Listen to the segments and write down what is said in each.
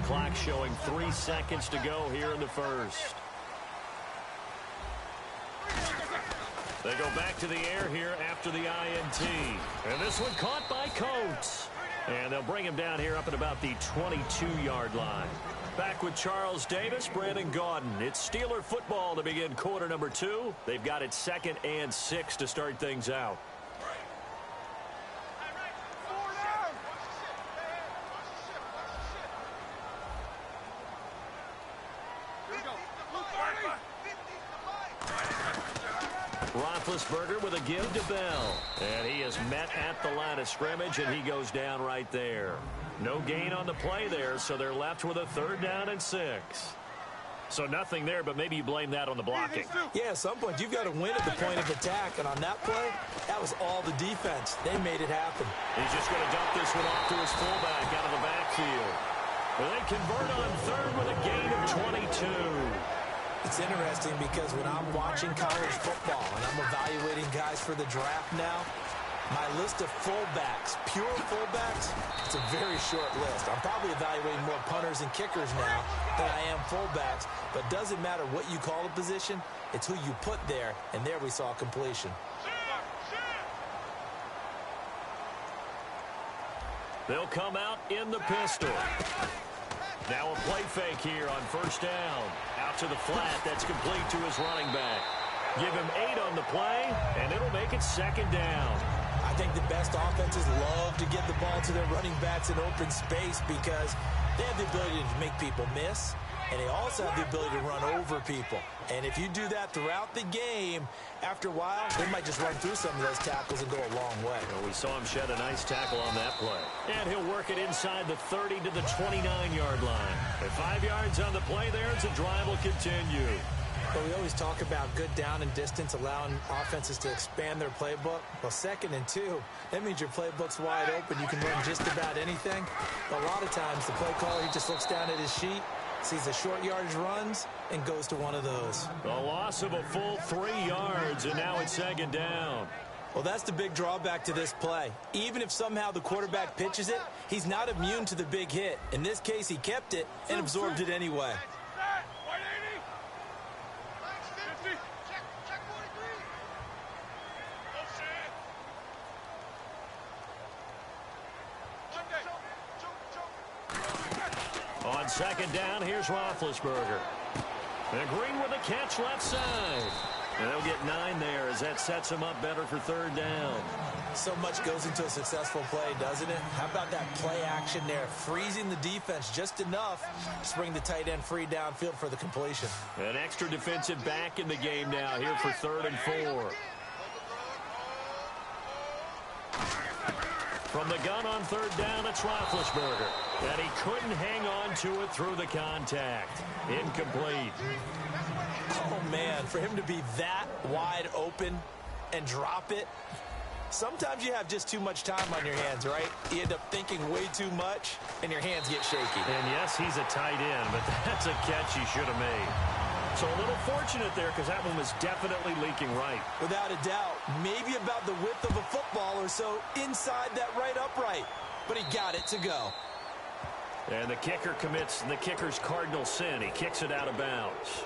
clock showing 3 seconds to go here in the first. They go back to the air here after the INT. And this one caught by Coates. And they'll bring him down here up at about the 22-yard line. Back with Charles Davis, Brandon Gaudin. It's Steeler football to begin quarter number 2. They've got it 2nd and 6 to start things out. Roethlisberger with a give to Bell. And he is met at the line of scrimmage, and he goes down right there. No gain on the play there, so they're left with a 3rd down and 6. So nothing there, but maybe you blame that on the blocking. Yeah, at some point you've got to win at the point of attack, and on that play, that was all the defense. They made it happen. He's just going to dump this one off to his fullback out of the backfield. Well, they convert on 3rd with a gain of 22. It's interesting because when I'm watching college football and I'm evaluating guys for the draft now, my list of fullbacks, pure fullbacks, it's a very short list. I'm probably evaluating more punters and kickers now than I am fullbacks, but it doesn't matter what you call a position, it's who you put there, and there we saw completion. They'll come out in the pistol. Now a play fake here on 1st down. Out to the flat. That's complete to his running back. Give him 8 on the play, and it'll make it 2nd down. I think the best offenses love to get the ball to their running backs in open space because they have the ability to make people miss, and they also have the ability to run over people. And if you do that throughout the game, after a while, they might just run through some of those tackles and go a long way. Well, we saw him shed a nice tackle on that play. And he'll work it inside the 30 to the 29-yard line. At 5 yards on the play there, the drive will continue. But we always talk about good down and distance, allowing offenses to expand their playbook. Well, 2nd and 2, that means your playbook's wide open. You can run just about anything. But a lot of times, the play caller, he just looks down at his sheet, sees the short yardage runs, and goes to one of those. A loss of a full 3 yards, and now it's 2nd down. Well, that's the big drawback to this play. Even if somehow the quarterback pitches it, he's not immune to the big hit. In this case, he kept it and absorbed it anyway. On 2nd down, here's Roethlisberger. And Green with a catch left side. And they'll get 9 there as that sets him up better for 3rd down. So much goes into a successful play, doesn't it? How about that play action there? Freezing the defense just enough to bring the tight end free downfield for the completion. An extra defensive back in the game now here for 3rd and 4. From the gun on 3rd down, it's Roethlisberger. And he couldn't hang on to it through the contact. Incomplete. Oh, man, for him to be that wide open and drop it, sometimes you have just too much time on your hands, right? You end up thinking way too much, and your hands get shaky. And, yes, he's a tight end, but that's a catch he should have made. So a little fortunate there because that one was definitely leaking right. Without a doubt, maybe about the width of a football or so inside that right upright. But he got it to go. And the kicker commits the kicker's cardinal sin. He kicks it out of bounds.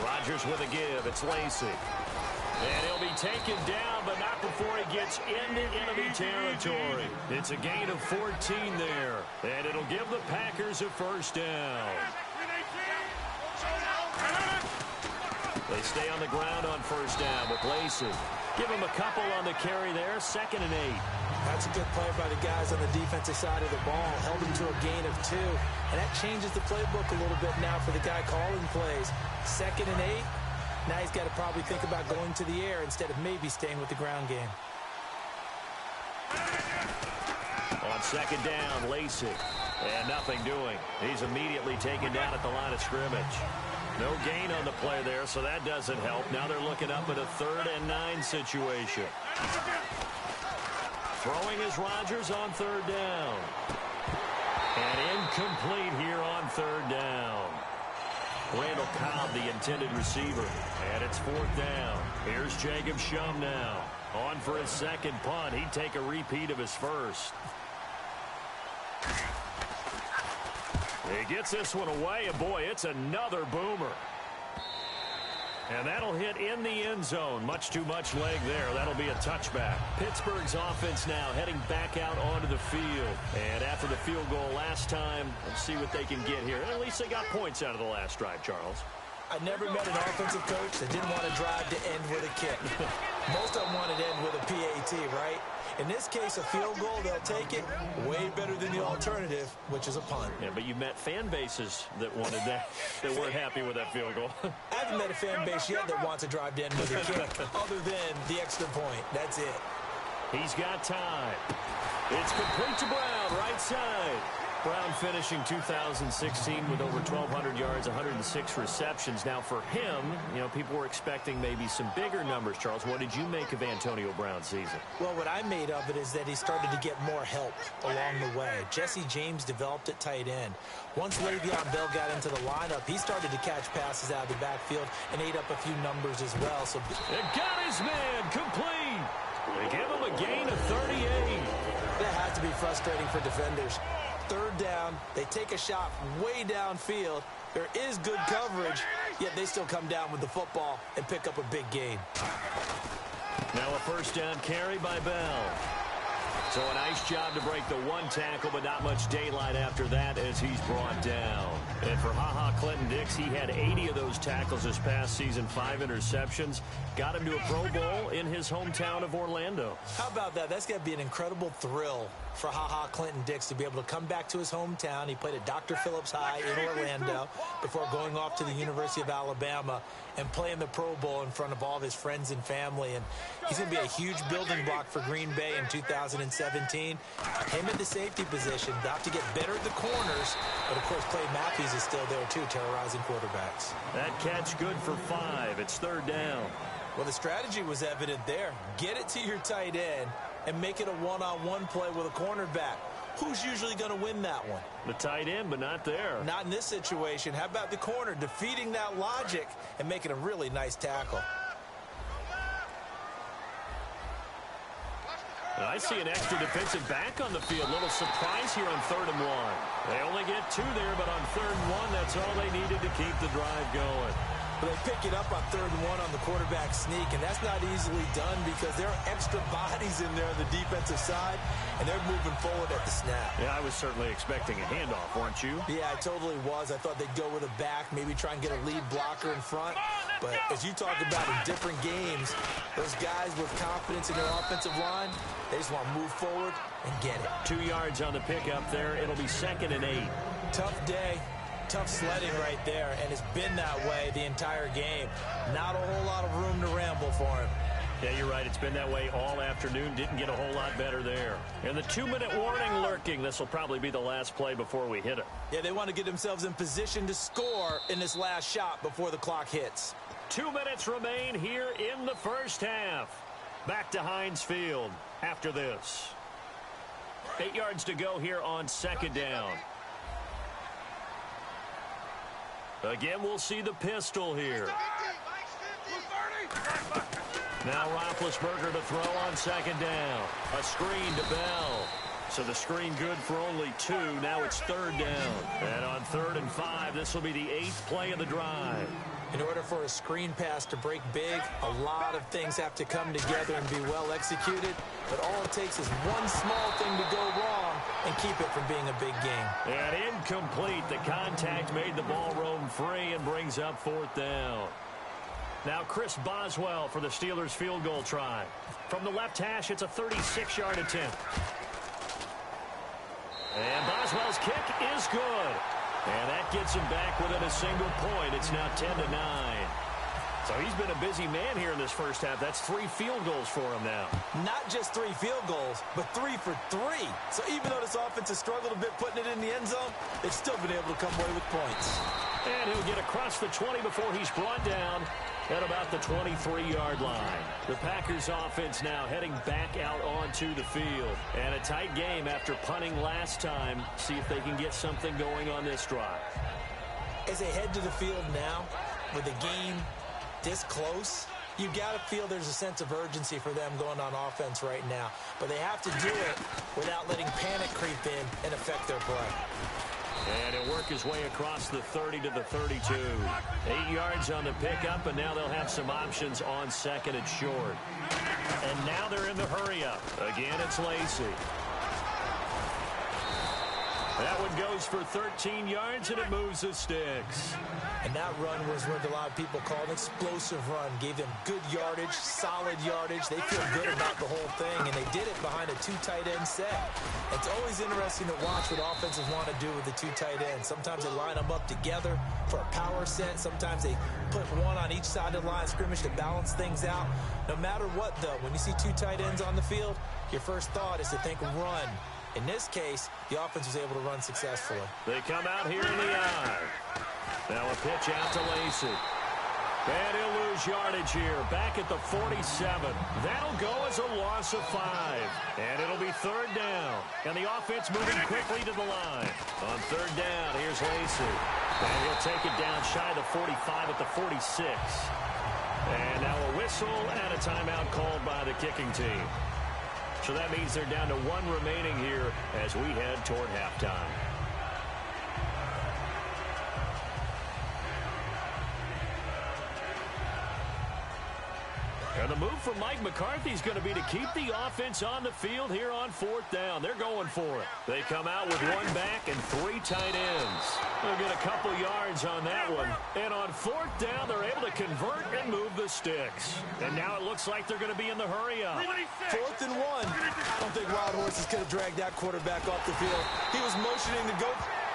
Rodgers with a give. It's Lacy. And he'll be taken down, but not before he gets into enemy territory. It's a gain of 14 there. And it'll give the Packers a 1st down. They stay on the ground on 1st down with Lacy. Give him a couple on the carry there. 2nd and 8. That's a good play by the guys on the defensive side of the ball. Held him to a gain of 2. And that changes the playbook a little bit now for the guy calling plays. 2nd and 8. Now he's got to probably think about going to the air instead of maybe staying with the ground game. On 2nd down, Lacy. And nothing doing. He's immediately taken down at the line of scrimmage. No gain on the play there, so that doesn't help. Now they're looking up at a 3rd and 9 situation. Throwing is Rodgers on 3rd down. And incomplete here on 3rd down. Randall Cobb, the intended receiver. And it's 4th down. Here's Jacob Shum now. On for his second punt. He'd take a repeat of his first. He gets this one away, and boy, it's another boomer. And that'll hit in the end zone. Much too much leg there. That'll be a touchback. Pittsburgh's offense now heading back out onto the field. And after the field goal last time, let's see what they can get here. At least they got points out of the last drive, Charles. I never met an offensive coach that didn't want to drive to end with a kick. Most of them wanted to end with a PAT, right? In this case, a field goal, they'll take it. Way better than the alternative, which is a punt. Yeah, but you met fan bases that wanted that, that weren't happy with that field goal. I haven't met a fan base yet that wants to drive to end with a kick, other than the extra point. That's it. He's got time. It's complete to Brown, right side. Brown finishing 2016 with over 1,200 yards, 106 receptions. Now for him, you know, people were expecting maybe some bigger numbers, Charles. What did you make of Antonio Brown's season? Well, what I made of it is that he started to get more help along the way. Jesse James developed at tight end. Once Le'Veon Bell got into the lineup, he started to catch passes out of the backfield and ate up a few numbers as well. So it got his man complete. They give him a gain of 38. That has to be frustrating for defenders. 3rd down, they take a shot way downfield. There is good coverage, yet they still come down with the football and pick up a big gain. Now a 1st down carry by Bell. So a nice job to break the one tackle, but not much daylight after that as he's brought down. And for Clinton-Dix, he had 80 of those tackles this past season, 5 interceptions. Got him to a Pro Bowl in his hometown of Orlando. How about that? That's got to be an incredible thrill for Clinton-Dix to be able to come back to his hometown. He played at Dr. Phillips High in Orlando before going off to the University of Alabama and playing the Pro Bowl in front of all of his friends and family. And he's going to be a huge building block for Green Bay in 2017. Him at the safety position, about to get better at the corners. But, of course, Clay Matthews is still there, too, terrorizing quarterbacks. That catch good for 5. It's 3rd down. Well, the strategy was evident there. Get it to your tight end and make it a one-on-one play with a cornerback. Who's usually going to win that one? The tight end, but not there. Not in this situation. How about the corner defeating that logic and making a really nice tackle? I see an extra defensive back on the field. Little surprise here on 3rd and 1. They only get 2 there, but on 3rd and 1, that's all they needed to keep the drive going. But they pick it up on 3rd and 1 on the quarterback sneak, and that's not easily done because there are extra bodies in there on the defensive side, and they're moving forward at the snap. Yeah, I was certainly expecting a handoff, weren't you? Yeah, I totally was. I thought they'd go with a back, maybe try and get a lead blocker in front. But as you talk about in different games, those guys with confidence in their offensive line, they just want to move forward and get it. 2 yards on the pickup there. It'll be 2nd and 8. Tough day. Tough sledding right there, and it's been that way the entire game. Not a whole lot of room to ramble for him. Yeah, you're right. It's been that way all afternoon. Didn't get a whole lot better there. And the 2-minute warning lurking. This will probably be the last play before we hit it. Yeah, they want to get themselves in position to score in this last shot before the clock hits. 2 minutes remain here in the first half. Back to Heinz Field after this. 8 yards to go here on 2nd down. Again, we'll see the pistol here. Now Roethlisberger to throw on 2nd down. A screen to Bell. So the screen good for only 2. Now it's 3rd down. And on 3rd and 5, this will be the 8th play of the drive. In order for a screen pass to break big, a lot of things have to come together and be well executed. But all it takes is one small thing to go wrong and keep it from being a big game. And incomplete. The contact made the ball roam free and brings up 4th down. Now Chris Boswell for the Steelers field goal try. From the left hash, it's a 36-yard attempt. And Boswell's kick is good. And that gets him back within a single point. It's now 10-9. So he's been a busy man here in this first half. That's 3 field goals for him now. Not just 3 field goals, but 3 for 3. So even though this offense has struggled a bit putting it in the end zone, they've still been able to come away with points. And he'll get across the 20 before he's brought down at about the 23-yard line. The Packers offense now heading back out onto the field. And a tight game after punting last time. See if they can get something going on this drive. As they head to the field now, with the game this close, you got to feel there's a sense of urgency for them going on offense right now. But they have to do it without letting panic creep in and affect their play. And he'll work his way across the 30 to the 32. 8 yards on the pickup, and now they'll have some options on second and short. And now they're in the hurry-up. Again, it's Lacey. That one goes for 13 yards, and it moves the sticks. And that run was what a lot of people call an explosive run. Gave them good yardage, solid yardage. They feel good about the whole thing, and they did it behind a 2 tight end set. It's always interesting to watch what offenses want to do with the 2 tight ends. Sometimes they line them up together for a power set. Sometimes they put one on each side of the line of scrimmage to balance things out. No matter what, though, when you see 2 tight ends on the field, your first thought is to think run. In this case, the offense was able to run successfully. They come out here in the eye. Now a pitch out to Lacey. And he'll lose yardage here. Back at the 47. That'll go as a loss of 5. And it'll be 3rd down. And the offense moving quickly to the line. On 3rd down, here's Lacey. And he'll take it down shy of the 45 at the 46. And now a whistle and a timeout called by the kicking team. So that means they're down to 1 remaining here as we head toward halftime. And the move from Mike McCarthy is going to be to keep the offense on the field here on 4th down. They're going for it. They come out with 1 back and 3 tight ends. They'll get a couple yards on that one. And on 4th down, they're able to convert and move the sticks. And now it looks like they're going to be in the hurry-up. 4th and 1. I don't think Wild Horses could have dragged that quarterback off the field. He was motioning to go.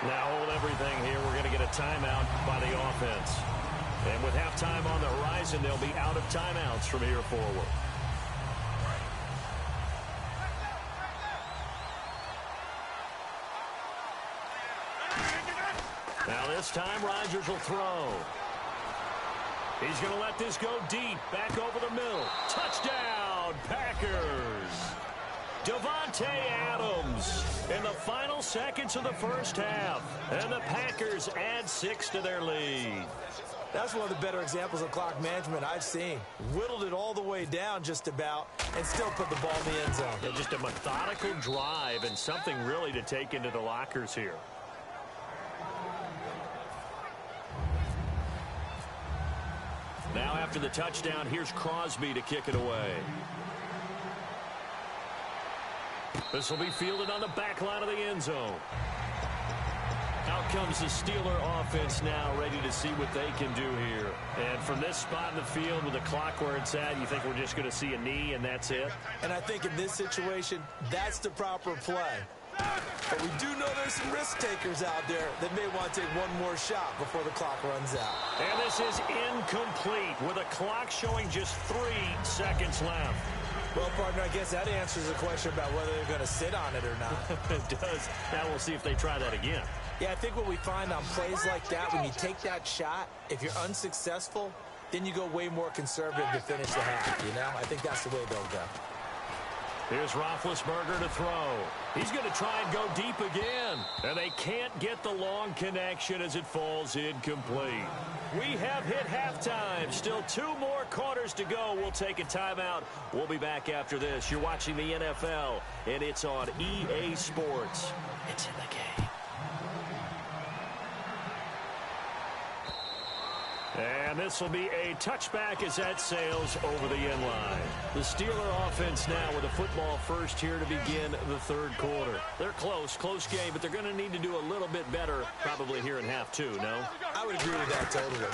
Now hold everything here. We're going to get a timeout by the offense. And with halftime on the horizon, they'll be out of timeouts from here forward. Now this time, Rodgers will throw. He's going to let this go deep, back over the middle. Touchdown, Packers! Devontae Adams in the final seconds of the first half. And the Packers add 6 to their lead. That's one of the better examples of clock management I've seen. Whittled it all the way down just about and still put the ball in the end zone. Yeah, just a methodical drive and something really to take into the lockers here. Now after the touchdown, here's Crosby to kick it away. This will be fielded on the back line of the end zone. Out comes the Steeler offense now, ready to see what they can do here. And from this spot in the field with the clock where it's at, you think we're just going to see a knee and that's it? And I think in this situation, that's the proper play. But we do know there's some risk takers out there that may want to take one more shot before the clock runs out. And this is incomplete with a clock showing just 3 seconds left. Well, partner, I guess that answers the question about whether they're going to sit on it or not. It does. Now we'll see if they try that again. Yeah, I think what we find on plays like that, when you take that shot, if you're unsuccessful, then you go way more conservative to finish the half, you know? I think that's the way they'll go. Here's Roethlisberger to throw. He's going to try and go deep again. And they can't get the long connection as it falls incomplete. We have hit halftime. Still 2 more quarters to go. We'll take a timeout. We'll be back after this. You're watching the NFL, and it's on EA Sports. It's in the game. And this will be a touchback as that sails over the end line. The Steeler offense now with a football first here to begin the 3rd quarter. They're close game, but they're going to need to do a little bit better probably here in half 2, no? I would agree with that totally.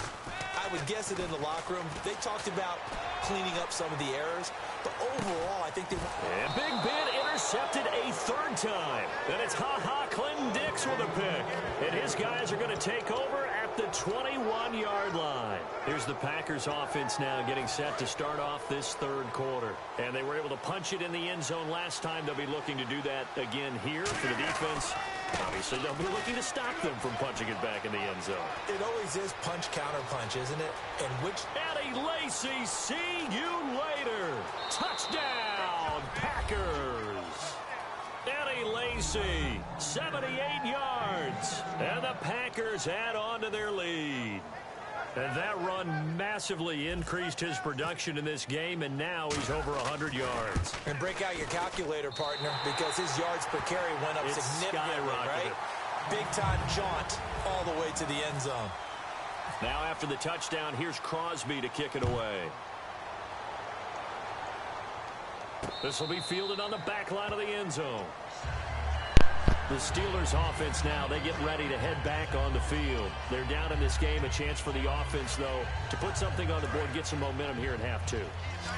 I would guess it in the locker room. They talked about cleaning up some of the errors, but overall, I think they... And Big Ben intercepted a 3rd time. And it's Clinton Dix with a pick. And his guys are going to take over at the 21-yard line. Here's the Packers offense now getting set to start off this 3rd quarter. And they were able to punch it in the end zone last time. They'll be looking to do that again here for the defense. Obviously, they'll be looking to stop them from punching it back in the end zone. It always is punch, counter punch, isn't it? And which... Eddie Lacy, see you later. Touchdown, Packers. Eddie Lacy, 78 yards. And the Packers add on to their lead. And that run massively increased his production in this game, and now he's over 100 yards. And break out your calculator, partner, because his yards per carry went up significantly, right? Big-time jaunt all the way to the end zone. Now after the touchdown, here's Crosby to kick it away. This will be fielded on the back line of the end zone. The Steelers offense now, they get ready to head back on the field. They're down in this game. A chance for the offense, though, to put something on the board, get some momentum here in half two.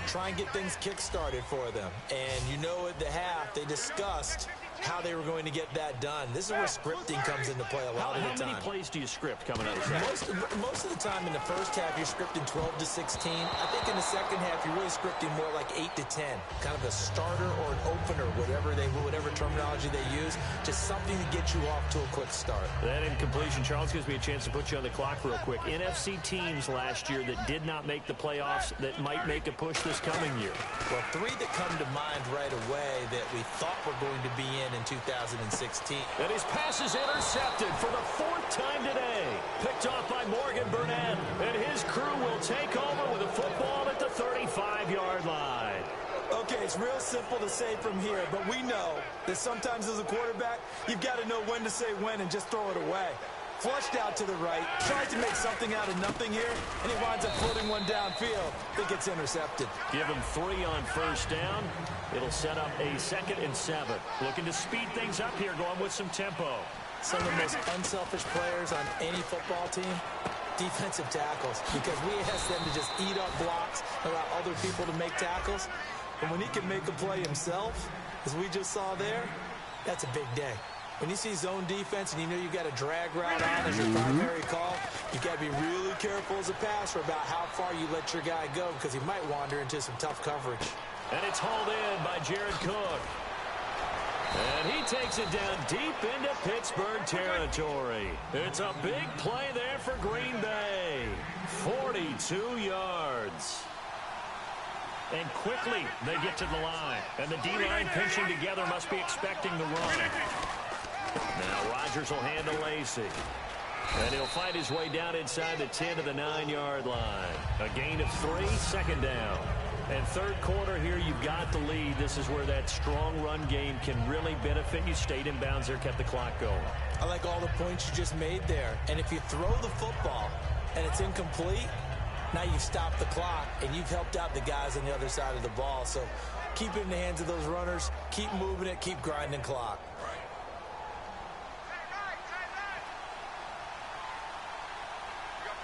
Try and get things kick-started for them. And you know at the half, they discussed how they were going to get that done. This is where scripting comes into play a lot of the time. How many plays do you script coming out of that? Most of the time in the first half, you're scripting 12 to 16. I think in the second half, you're really scripting more like 8 to 10. Kind of a starter or an opener, whatever terminology they use. Just something to get you off to a quick start. That incompletion, Charles, gives me a chance to put you on the clock real quick. NFC teams last year that did not make the playoffs that might make a push this coming year. Well, 3 that come to mind right away that we thought were going to be in 2016. And his pass is intercepted for the 4th time today. Picked off by Morgan Burnett. And his crew will take over with a football at the 35-yard line. Okay, it's real simple to say from here, but we know that sometimes as a quarterback, you've got to know when to say when and just throw it away. Flushed out to the right, tries to make something out of nothing here, and he winds up floating one downfield that gets intercepted. Give him 3 on first down. It'll set up a 2nd and 7. Looking to speed things up here, going with some tempo. Some of the most unselfish players on any football team, defensive tackles, because we ask them to just eat up blocks, allow other people to make tackles. And when he can make a play himself, as we just saw there, that's a big day. When you see zone defense and you know you got a drag route on as your primary call, you got to be really careful as a passer about how far you let your guy go because he might wander into some tough coverage. And it's hauled in by Jared Cook. And he takes it down deep into Pittsburgh territory. It's a big play there for Green Bay. 42 yards. And quickly they get to the line. And the D-line pinching together must be expecting the run. Now Rodgers will handle Lacey. And he'll fight his way down inside the 10 to the 9-yard line. A gain of 3, 2nd down. And 3rd quarter here, you've got the lead. This is where that strong run game can really benefit you. Stayed in bounds there, kept the clock going. I like all the points you just made there. And if you throw the football and it's incomplete, now you've stopped the clock and you've helped out the guys on the other side of the ball. So keep it in the hands of those runners. Keep moving it. Keep grinding clock.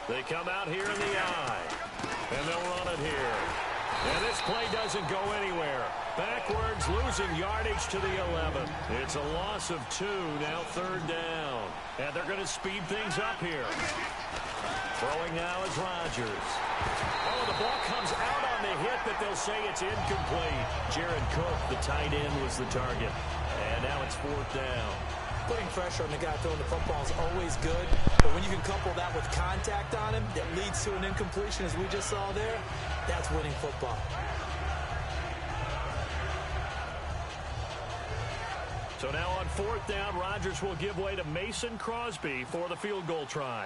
They come out here in the eye. And they'll run it here. And this play doesn't go anywhere. Backwards, losing yardage to the 11. It's a loss of 2, now 3rd down. And they're going to speed things up here. Throwing now is Rodgers. Oh, the ball comes out on the hit, but they'll say it's incomplete. Jared Cook, the tight end, was the target. And now it's 4th down. Putting pressure on the guy throwing the football is always good, but when you can couple that with contact on him that leads to an incompletion, as we just saw there, that's winning football. So now on 4th down, Rodgers will give way to Mason Crosby for the field goal try.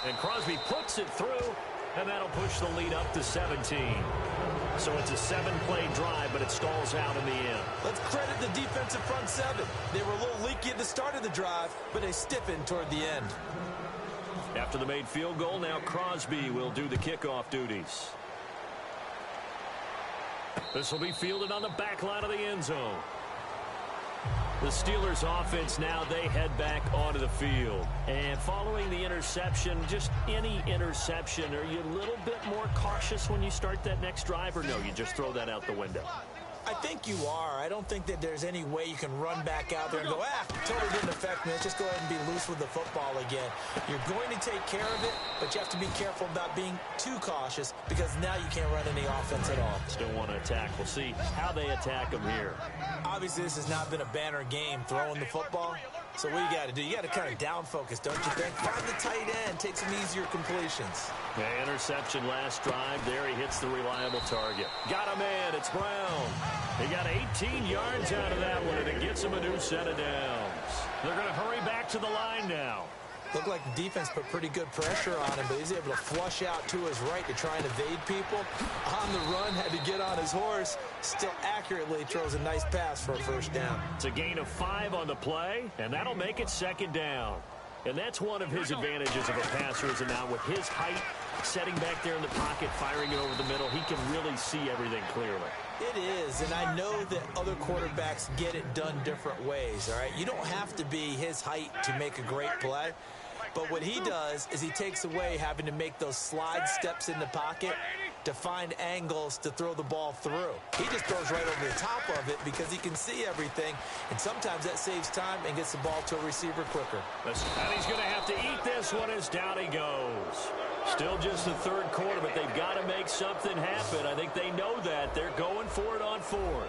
And Crosby puts it through, and that'll push the lead up to 17. So it's a 7-play drive, but it stalls out in the end. Let's credit the defensive front 7. They were a little leaky at the start of the drive, but they stiffened toward the end. After the made field goal, now Crosby will do the kickoff duties. This will be fielded on the back line of the end zone. The Steelers offense now, they head back onto the field. And following the interception, just any interception, are you a little bit more cautious when you start that next drive, or no, you just throw that out the window? I think you are. I don't think that there's any way you can run back out there and go, totally didn't affect me. Let's just go ahead and be loose with the football again. You're going to take care of it, but you have to be careful about being too cautious because now you can't run any offense at all. Still want to attack. We'll see how they attack them here. Obviously, this has not been a banner game throwing the football. So what you got to do, you got to kind of down focus, don't you think? Find the tight end, take some easier completions. Yeah, interception last drive. There he hits the reliable target. Got a man, it's Brown. He got 18 yards out of that one, and it gets him a new set of downs. They're going to hurry back to the line now. Looked like the defense put pretty good pressure on him, but he's able to flush out to his right to try and evade people. On the run, had to get on his horse. Still accurately throws a nice pass for a first down. It's a gain of 5 on the play, and that'll make it second down. And that's one of his advantages of a passer, is now with his height, setting back there in the pocket, firing it over the middle, he can really see everything clearly. It is, and I know that other quarterbacks get it done different ways, all right? You don't have to be his height to make a great play, but what he does is he takes away having to make those slide steps in the pocket to find angles to throw the ball through. He just throws right over the top of it because he can see everything, and sometimes that saves time and gets the ball to a receiver quicker. And he's going to have to eat this one as down he goes. Still just the third quarter, but they've got to make something happen. I think they know that. They're going for it on 4th.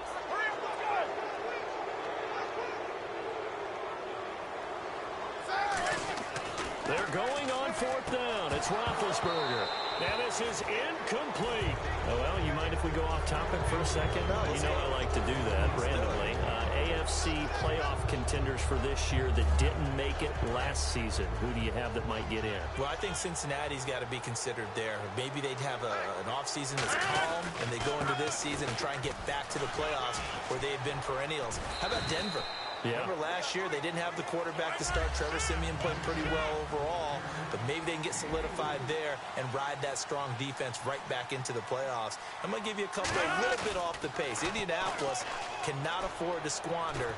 They're going on 4th down. It's Roethlisberger. Now this is incomplete. Oh, well, you mind if we go off topic for a second? No, you know I like to do that randomly. AFC playoff contenders for this year that didn't make it last season. Who do you have that might get in? Well, I think Cincinnati's got to be considered there. Maybe they'd have an offseason that's calm, and they go into this season and try and get back to the playoffs where they had been perennials. How about Denver? Yeah. Remember last year, they didn't have the quarterback to start. Trevor Siemian played pretty well overall, but maybe they can get solidified there and ride that strong defense right back into the playoffs. I'm going to give you a couple a little bit off the pace. Indianapolis cannot afford to squander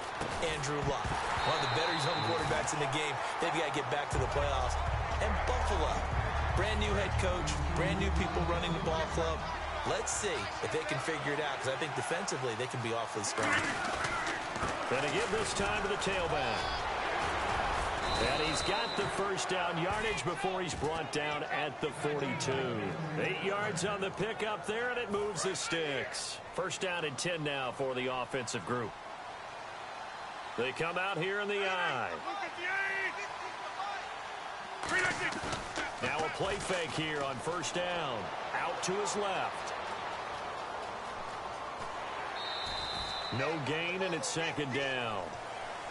Andrew Luck, one of the better young quarterbacks in the game. They've got to get back to the playoffs. And Buffalo, brand new head coach, brand new people running the ball club. Let's see if they can figure it out, because I think defensively they can be awfully strong. Going to give this time to the tailback. And he's got the first down yardage before he's brought down at the 42. 8 yards on the pickup there, and it moves the sticks. First down and 10 now for the offensive group. They come out here in the eye. Now a play fake here on first down. Out to his left. No gain, and it's second down.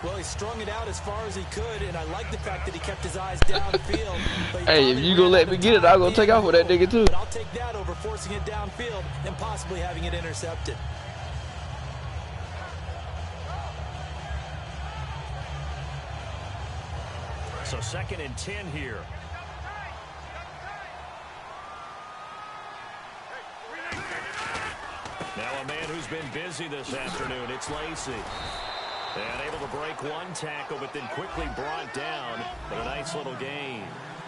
Well, he strung it out as far as he could, and I like the fact that he kept his eyes downfield. Hey, if you gonna let me get it, I'm gonna take off with that nigga too. But I'll take that over forcing it downfield and possibly having it intercepted. So second and 10 here. Now a man who's been busy this afternoon, it's Lacy. And able to break one tackle, but then quickly brought down. But a nice little gain.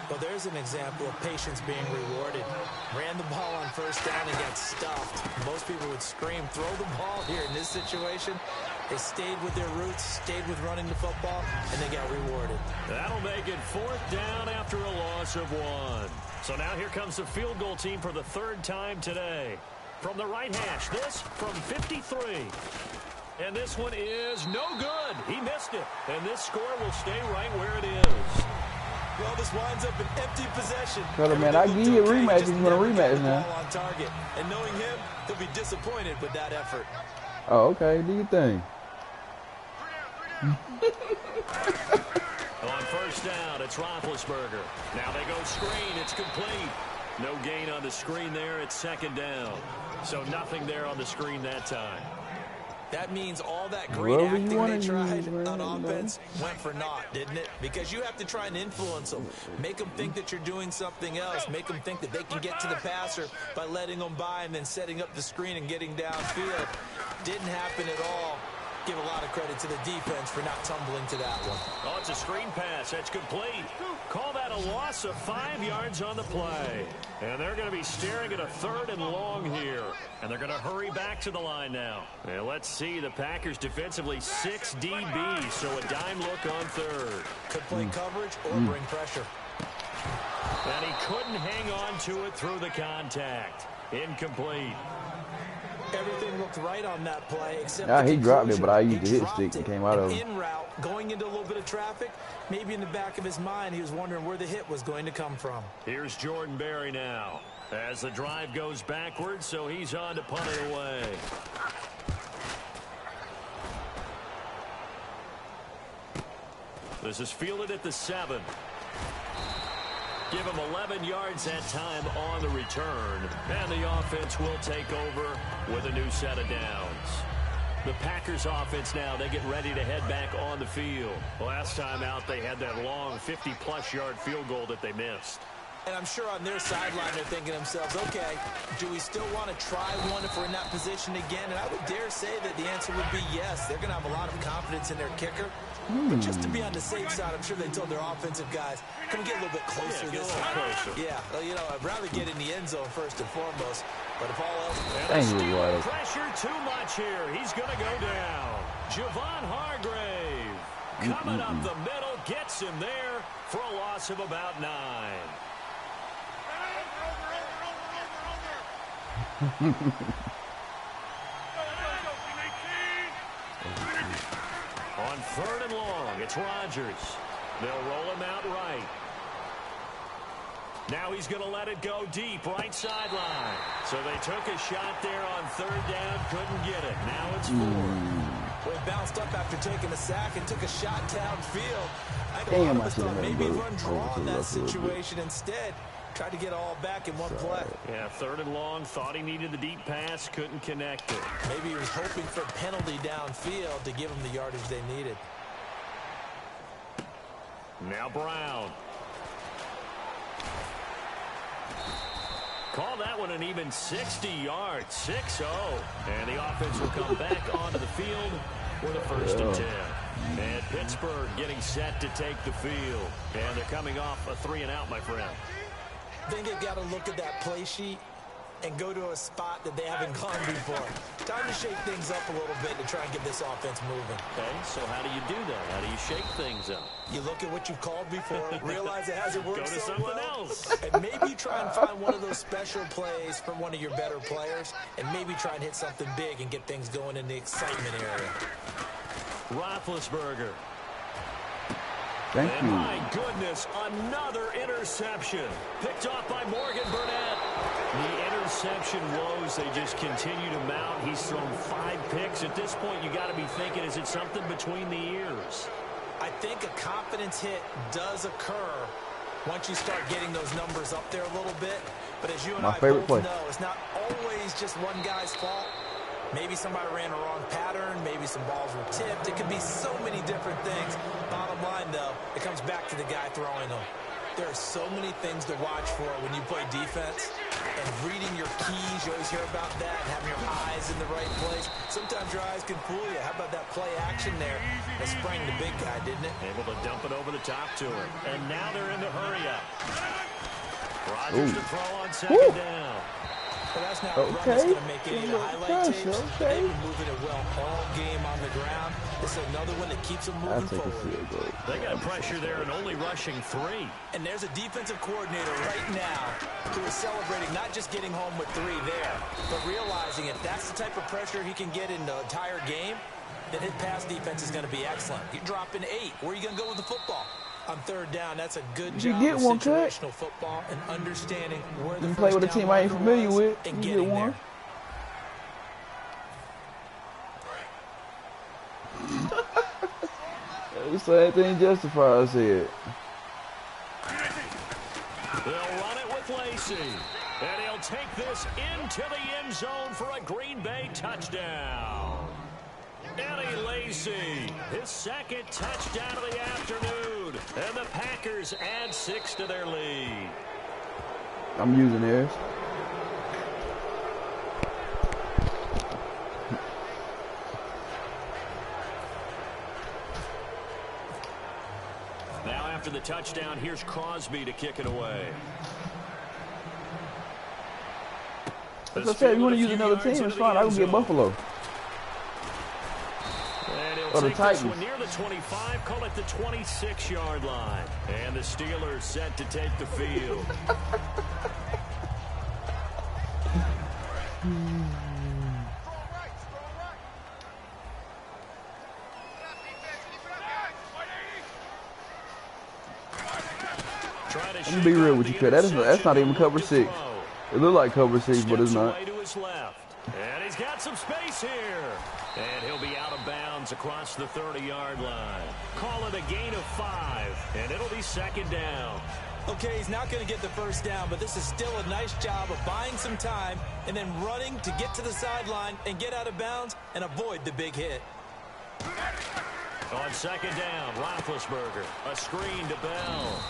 Well, there's an example of patience being rewarded. Ran the ball on first down and got stuffed. Most people would scream, throw the ball here. In this situation, they stayed with their roots, stayed with running the football, and they got rewarded. That'll make it fourth down after a loss of 1. So now here comes the field goal team for the third time today. From the right hash, this from 53. And this one is no good. He missed it. And this score will stay right where it is. Well, this winds up an empty possession. Brother, man, I give you a rematch if you want a rematch now. On target. And knowing him, he'll be disappointed with that effort. Oh, okay. Do your thing. On first down, it's Roethlisberger. Now they go screen. It's complete. No gain on the screen there. It's second down. So nothing there on the screen that time. That means all that great acting they tried on offense went for naught, didn't it? Because you have to try and influence them. Make them think that you're doing something else. Make them think that they can get to the passer by letting them by and then setting up the screen and getting downfield. Didn't happen at all. Give a lot of credit to the defense for not tumbling to that one. Oh, it's a screen pass. That's complete. Call that a loss of 5 yards on the play. And they're going to be staring at a third and long here. And they're going to hurry back to the line now. And let's see, the Packers defensively 6 DBs, so a dime look on third. Could play coverage or bring pressure. And he couldn't hang on to it through the contact. Incomplete. Everything looked right on that play, except he dropped it, but I used the hit stick and came out of it. En route, going into a little bit of traffic, maybe in the back of his mind, he was wondering where the hit was going to come from. Here's Jordan Berry now, as the drive goes backwards, so he's on to punt it away. This is fielded at the 7. Give him 11 yards that time on the return. And the offense will take over with a new set of downs. The Packers offense now, they get ready to head back on the field. Last time out, they had that long 50-plus yard field goal that they missed. And I'm sure on their sideline they're thinking to themselves, okay, do we still want to try one if we're in that position again? And I would dare say that the answer would be yes. They're going to have a lot of confidence in their kicker. But just to be on the safe side, I'm sure they told their offensive guys, can we get a little bit closer this time? Yeah, well, you know, I'd rather get in the end zone first and foremost. But if all else... Pressure too much here. He's going to go down. Javon Hargrave coming up the middle, gets him there for a loss of about 9. On 3rd and long, it's Rodgers. They'll roll him out right. Now he's going to let it go deep, right sideline. So they took a shot there on 3rd down, couldn't get it. Now it's 4. Well, he bounced up after taking a sack and took a shot downfield. I think a lot of us thought maybe run draw in that situation instead. Tried to get all back in one play. Yeah, 3rd and long, thought he needed the deep pass, couldn't connect it. Maybe he was hoping for a penalty downfield to give him the yardage they needed. Now Brown. Call that one an even 60 yards, 6-0. And the offense will come back onto the field with a 1st and 10. And Pittsburgh getting set to take the field. And they're coming off a 3-and-out, my friend. I think they've got to look at that play sheet and go to a spot that they haven't gone before. Time to shake things up a little bit to try and get this offense moving. Okay, so how do you do that? How do you shake things up? You look at what you've called before, realize it hasn't worked so something well, else. And maybe try and find one of those special plays from one of your better players, and maybe try and hit something big and get things going in the excitement area. Roethlisberger. Thank you. My goodness, another interception. Picked off by Morgan Burnett. The interception woes, they just continue to mount. He's thrown 5 picks. At this point, you got to be thinking, is it something between the ears? I think a confidence hit does occur once you start getting those numbers up there a little bit. But as you and I both know, it's not always just one guy's fault. Maybe somebody ran a wrong pattern. Maybe some balls were tipped. It could be so many different things. Bottom line, though, it comes back to the guy throwing them. There are so many things to watch for when you play defense. And reading your keys, you always hear about that, and having your eyes in the right place. Sometimes your eyes can fool you. How about that play action there? That sprang the big guy, didn't it? Able to dump it over the top to him. And now they're in the hurry up. Rodgers to throw on 2nd down. Well, that's not a run that's going to make any of the highlight tapes. They've been moving it well all game on the ground. This is another one that keeps them moving forward. They got pressure there and only rushing 3. And there's a defensive coordinator right now who is celebrating not just getting home with 3 there, but realizing if that's the type of pressure he can get in the entire game, then his pass defense is going to be excellent. You're dropping 8. Where are you going to go with the football? On 3rd down, that's a good job of situational football and understanding where the play with a team I ain't familiar with. And getting there. Same thing Justified said. They'll run it with Lacey. And he'll take this into the end zone for a Green Bay touchdown. Eddie Lacy, his 2nd touchdown of the afternoon. And the Packers add 6 to their lead. I'm using theirs. Now after the touchdown, here's Crosby to kick it away. As I said, you want to use another team, it's fine. I can get Buffalo. Or the Titans. Near the 25, call it the 26-yard line. And the Steelers set to take the field. I'm going to be real with you, Kurt. That's not even cover 6. It looked like cover 6, but it's not. And he's got some space here. And he'll be out of bounds across the 30-yard line. Call it a gain of 5, and it'll be 2nd down. Okay, he's not going to get the first down, but this is still a nice job of buying some time and then running to get to the sideline and get out of bounds and avoid the big hit. On second down, Roethlisberger. A screen to Bell.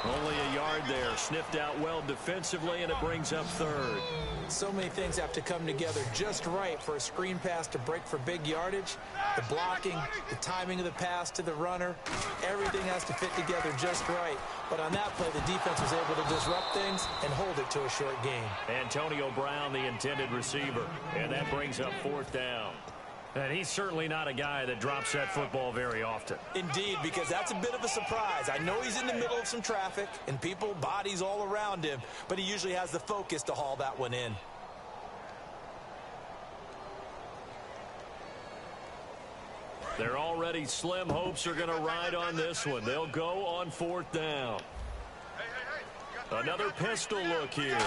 Only a yard there. Sniffed out well defensively, and it brings up third. So many things have to come together just right for a screen pass to break for big yardage. The blocking, the timing of the pass to the runner, everything has to fit together just right. But on that play, the defense was able to disrupt things and hold it to a short gain. Antonio Brown, the intended receiver, and that brings up fourth down. And he's certainly not a guy that drops that football very often. Indeed, because that's a bit of a surprise. I know he's in the middle of some traffic and people, bodies all around him, but he usually has the focus to haul that one in. Their already slim hopes are going to ride on this one. They'll go on fourth down. Another pistol look here.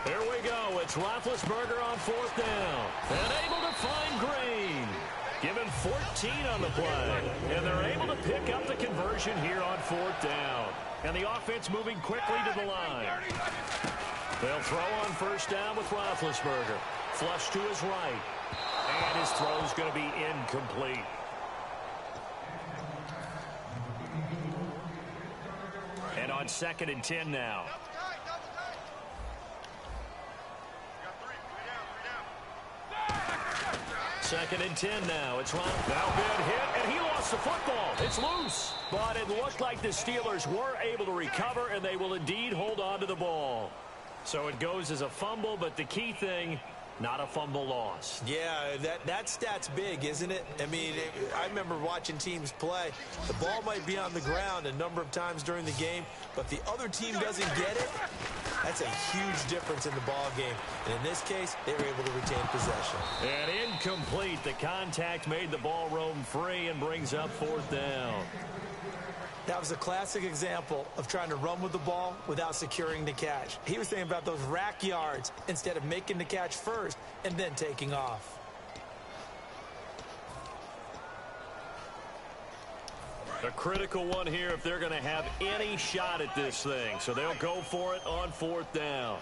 Here we go. It's Roethlisberger on fourth down. And able to find Green. Given 14 on the play. And they're able to pick up the conversion here on fourth down. And the offense moving quickly to the line. They'll throw on first down with Roethlisberger. Flush to his right. And his throw's going to be incomplete. And on second and 10 now. Second and 10 now. It's Ron. Now bad hit, and he lost the football. It's loose. But it looked like the Steelers were able to recover, and they will indeed hold on to the ball. So it goes as a fumble, but the key thing, not a fumble loss. Yeah, that stat's big, isn't it? I mean, I remember watching teams play. The ball might be on the ground a number of times during the game, but the other team doesn't get it. That's a huge difference in the ball game. And in this case, they were able to retain possession. And incomplete. The contact made the ball roam free and brings up fourth down. That was a classic example of trying to run with the ball without securing the catch. He was thinking about those rack yards instead of making the catch first and then taking off. A critical one here if they're going to have any shot at this thing. So they'll go for it on fourth down.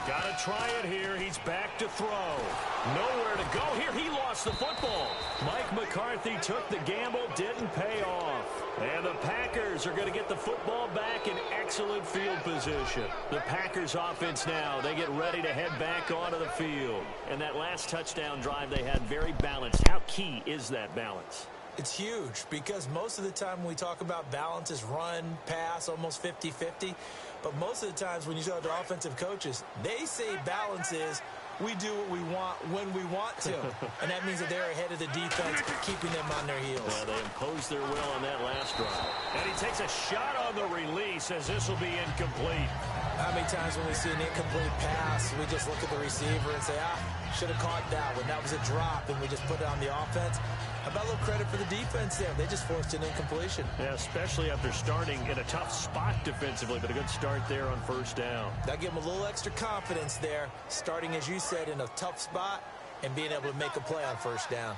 Got to try it here. He's back to throw. Nowhere to go here. He lost the football. Mike McCarthy took the gamble, didn't pay off. And the Packers are going to get the football back in excellent field position. The Packers offense now, they get ready to head back onto the field. And that last touchdown drive they had very balanced. How key is that balance? It's huge because most of the time when we talk about balance is run, pass, almost 50-50. But most of the times when you talk to offensive coaches, they say balance is we do what we want when we want to. And that means that they're ahead of the defense, keeping them on their heels. Yeah, they imposed their will on that last drive. And he takes a shot on the release as this will be incomplete. How many times when we see an incomplete pass, we just look at the receiver and say, should have caught that one. That was a drop, and we just put it on the offense. How about a little credit for the defense there? They just forced an incompletion. Yeah, especially after starting in a tough spot defensively, but a good start there on first down. That gave them a little extra confidence there, starting, as you said, in a tough spot and being able to make a play on first down.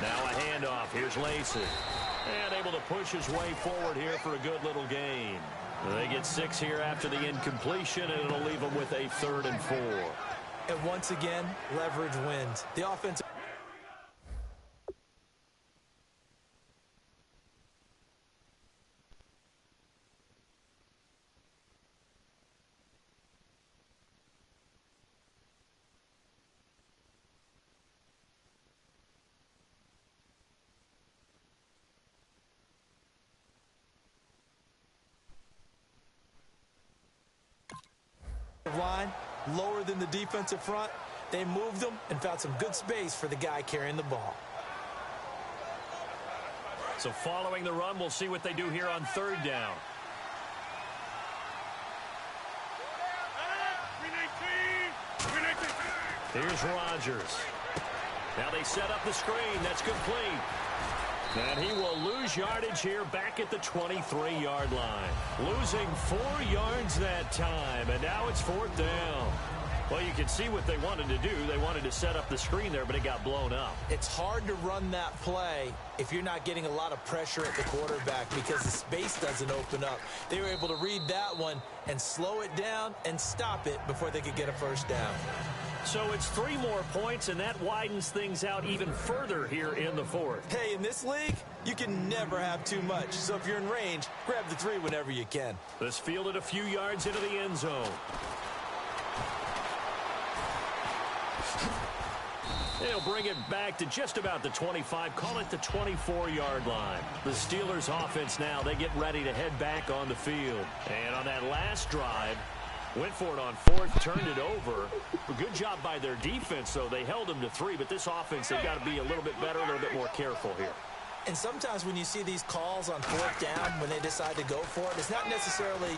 Now a handoff. Here's Lacey. And able to push his way forward here for a good little gain. They get 6 here after the incompletion, and it'll leave them with a 3rd and 4. And once again, leverage wins. The offense. Line lower than the defensive front. They moved them and found some good space for the guy carrying the ball. So following the run, we'll see what they do here on 3rd down. Here's Rodgers. Now they set up the screen. That's complete. And he will lose yardage here back at the 23-yard line. Losing 4 yards that time, and now it's 4th down. Well, you can see what they wanted to do. They wanted to set up the screen there, but it got blown up. It's hard to run that play if you're not getting a lot of pressure at the quarterback because the space doesn't open up. They were able to read that one and slow it down and stop it before they could get a first down. So it's 3 more points, and that widens things out even further here in the fourth. Hey, in this league, you can never have too much. So if you're in range, grab the 3 whenever you can. This fielded a few yards into the end zone. They'll bring it back to just about the 25, call it the 24-yard line. The Steelers offense now, they get ready to head back on the field. And on that last drive, went for it on 4th, turned it over. A good job by their defense, though. They held them to 3, but this offense, they've got to be a little bit better, a little bit more careful here. And sometimes when you see these calls on 4th down, when they decide to go for it, it's not necessarily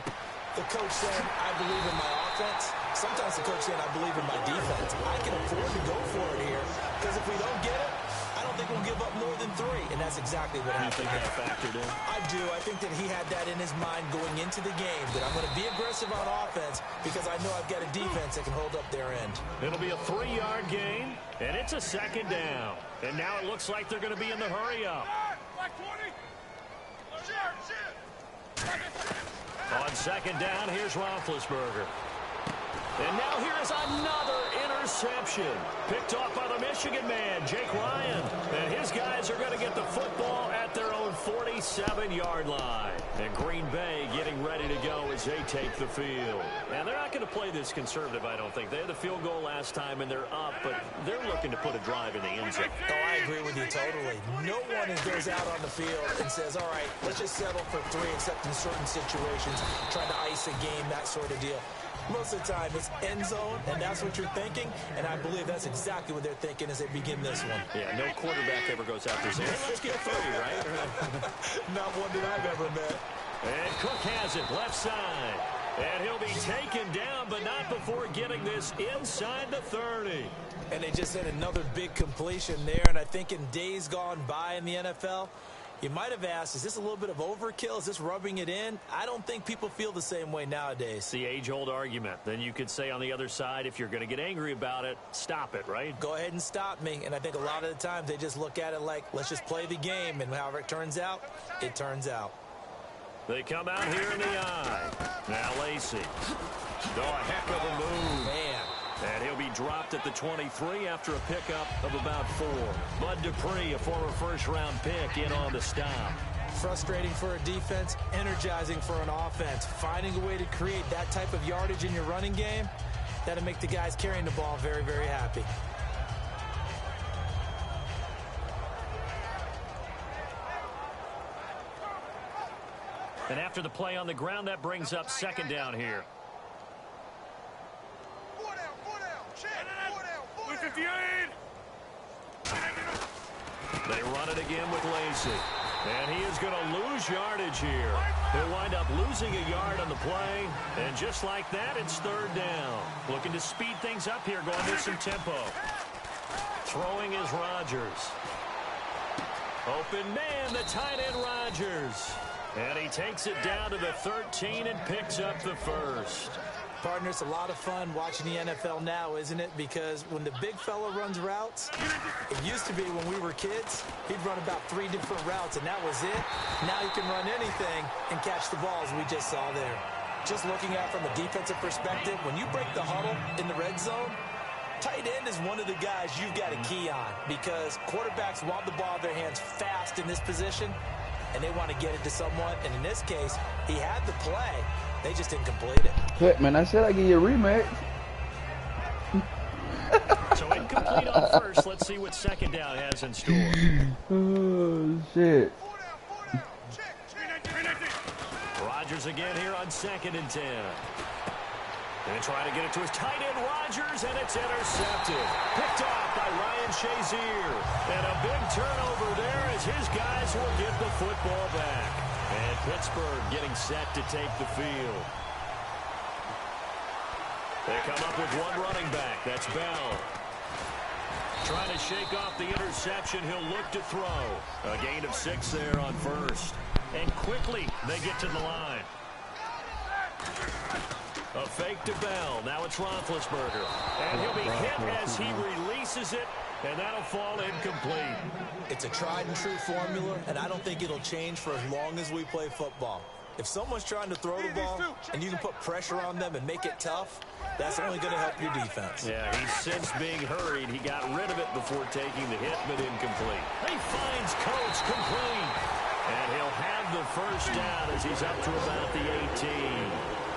the coach saying, I believe in my offense. Sometimes the coach saying, I believe in my defense. I can afford to go for it here because if we don't get it, I don't think we'll give up more than 3. And that's exactly what happened. You think that factored in? I do. I think that he had that in his mind going into the game, that I'm going to be aggressive on offense because I know I've got a defense that can hold up their end. It'll be a 3-yard gain, and it's a 2nd down. And now it looks like they're going to be in the hurry-up. On 2nd down, here's Roethlisberger. And now here is another interception. Picked off by the Michigan man, Jake Ryan. And his guys are going to get the football at their own 47-yard line. And Green Bay getting ready to go as they take the field. And they're not going to play this conservative, I don't think. They had the field goal last time, and they're up, but they're looking to put a drive in the end zone. Oh, I agree with you totally. No one goes out on the field and says, all right, let's just settle for 3, except in certain situations, trying to ice a game, that sort of deal. Most of the time, it's end zone, and that's what you're thinking, and I believe that's exactly what they're thinking as they begin this one. Yeah, no quarterback ever goes out there saying, hey, let's get 3, right? Not one that I've ever met. And Cook has it, left side. And he'll be taken down, but not before getting this inside the 30. And they just had another big completion there, and I think in days gone by in the NFL, you might have asked, is this a little bit of overkill? Is this rubbing it in? I don't think people feel the same way nowadays. It's the age-old argument. Then you could say on the other side, if you're going to get angry about it, stop it, right? Go ahead and stop me. And I think a lot of the times they just look at it like, let's just play the game. And however it turns out, it turns out. They come out here in the eye. Now Lacey. Oh, a heck of a move. Man. And he'll be dropped at the 23 after a pickup of about 4. Bud Dupree, a former first-round pick, in on the stop. Frustrating for a defense, energizing for an offense. Finding a way to create that type of yardage in your running game, that'll make the guys carrying the ball very, very happy. And after the play on the ground, that brings up 2nd down here. They run it again with Lacey. And he is going to lose yardage here. He'll wind up losing a yard on the play. And just like that, it's 3rd down. Looking to speed things up here, going with some tempo. Throwing is Rodgers. Open man, the tight end Rodgers. And he takes it down to the 13 and picks up the 1st. Partner, it's a lot of fun watching the NFL now, isn't it? Because when the big fella runs routes, it used to be when we were kids, he'd run about 3 different routes, and that was it. Now he can run anything and catch the balls we just saw there. Just looking at it from a defensive perspective, when you break the huddle in the red zone, tight end is one of the guys you've got to key on because quarterbacks want the ball in their hands fast in this position, and they want to get it to someone. And in this case, he had the play. They just didn't complete it. Heck, man, I said I'd give you a rematch. So incomplete on 1st. Let's see what 2nd down has in store. Oh, shit. Rodgers again here on 2nd and 10. Going to try to get it to his tight end, Rodgers, and it's intercepted. Picked off by Ryan Shazier. And a big turnover there as his guys will get the football back. And Pittsburgh getting set to take the field. They come up with one running back. That's Bell. Trying to shake off the interception. He'll look to throw. A gain of 6 there on 1st. And quickly they get to the line. A fake to Bell. Now it's Roethlisberger. And he'll be hit as he releases it, and that'll fall incomplete. It's a tried-and-true formula, and I don't think it'll change for as long as we play football. If someone's trying to throw the ball and you can put pressure on them and make it tough, that's only going to help your defense. Yeah, he's since being hurried. He got rid of it before taking the hit, but incomplete. He finds Coates complete. And he'll have the first down as he's up to about the 18.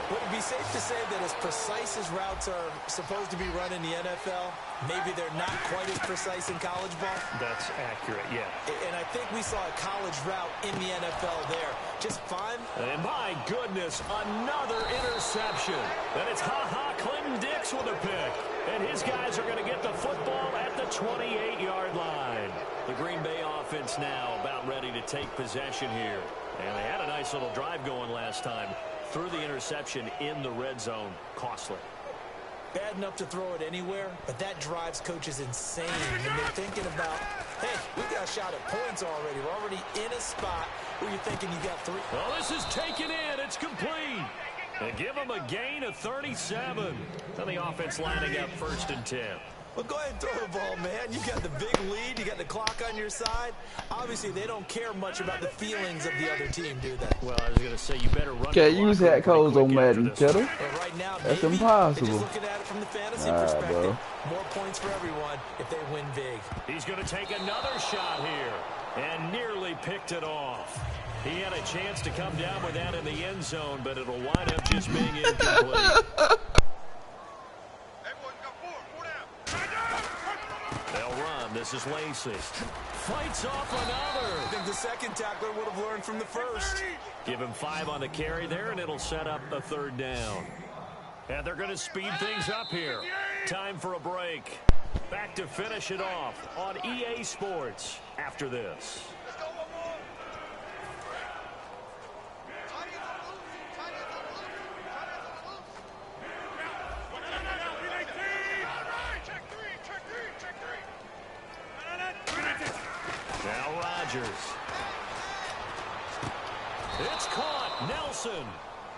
Would it be safe to say that as precise as routes are supposed to be run in the NFL, maybe they're not quite as precise in college ball? That's accurate, yeah. And I think we saw a college route in the NFL there. Just fine. And my goodness, another interception. And it's Clinton Dix with a pick. And his guys are going to get the football at the 28-yard line. The Green Bay offense now about ready to take possession here. And they had a nice little drive going last time. Threw the interception in the red zone. Costly. Bad enough to throw it anywhere, but that drives coaches insane when they're thinking about, hey, we got a shot at points already. We're already in a spot where you're thinking you got 3. Well, this is taken in. It's complete. And give them a gain of 37. Then the offense lining up 1st and 10. Well, go ahead and throw the ball, man. You got the big lead. You got the clock on your side. Obviously, they don't care much about the feelings of the other team, do they? Well, I was going to say, you better run. Can't use hack codes on Madden, Kettle. Right now, that's maybe, impossible. Just looking at it from the fantasy perspective, more points for everyone if they win big. He's going to take another shot here and nearly picked it off. He had a chance to come down with that in the end zone, but it'll wind up just being incomplete. They'll run. This is Lacey. Fights off another. I think the second tackler would have learned from the first. Give him 5 on the carry there, and it'll set up a 3rd down. And they're going to speed things up here. Time for a break. Back to finish it off on EA Sports after this. Now Rodgers. It's caught. Nelson.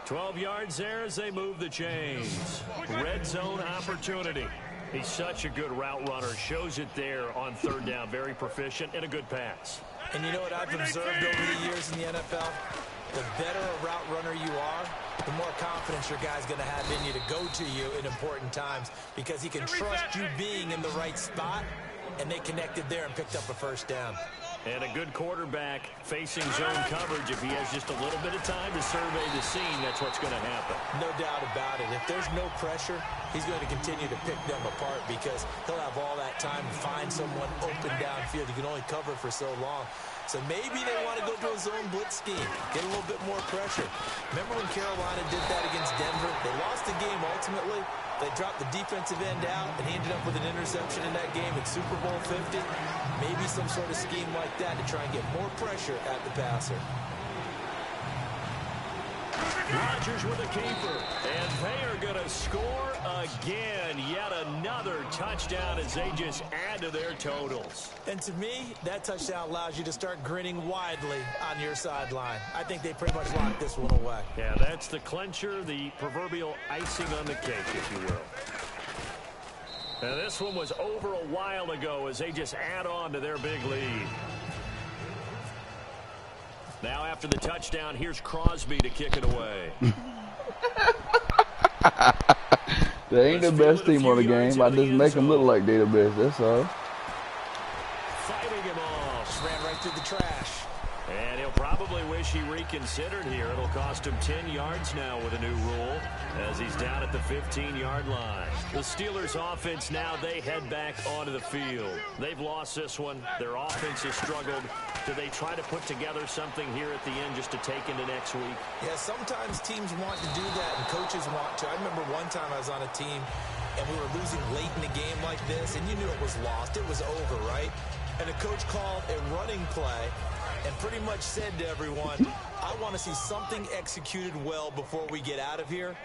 12 yards there as they move the chains. Red zone opportunity. He's such a good route runner. Shows it there on 3rd down. Very proficient and a good pass. And you know what I've observed over the years in the NFL? The better a route runner you are, the more confidence your guy's going to have in you to go to you in important times because he can trust you being in the right spot, and they connected there and picked up a 1st down. And a good quarterback facing zone coverage. If he has just a little bit of time to survey the scene, that's what's going to happen. No doubt about it. If there's no pressure, he's going to continue to pick them apart because he'll have all that time to find someone open downfield. He can only cover for so long. So maybe they want to go to a zone blitz scheme, get a little bit more pressure. Remember when Carolina did that against Denver? They lost the game ultimately. They dropped the defensive end out, and he ended up with an interception in that game in Super Bowl 50. Maybe some sort of scheme like that to try and get more pressure at the passer. Rodgers with a keeper, and they are going to score again. Yet another touchdown as they just add to their totals. And to me, that touchdown allows you to start grinning widely on your sideline. I think they pretty much locked this one away. Yeah, that's the clincher, the proverbial icing on the cake, if you will. And this one was over a while ago as they just add on to their big lead. Now after the touchdown, here's Crosby to kick it away. They ain't the best team on the game. I just make them look like they the best, that's all. Fighting him off. Just ran right through the trash. And he'll probably wish he reconsidered here. It'll cost him 10 yards now with a new rule as he's down at the 15-yard line. The Steelers' offense now, they head back onto the field. They've lost this one. Their offense has struggled. Do they try to put together something here at the end just to take into next week? Yeah, sometimes teams want to do that and coaches want to. I remember one time I was on a team and we were losing late in the game like this, and you knew it was lost. It was over, right? And the coach called a running play and pretty much said to everyone, I want to see something executed well before we get out of here.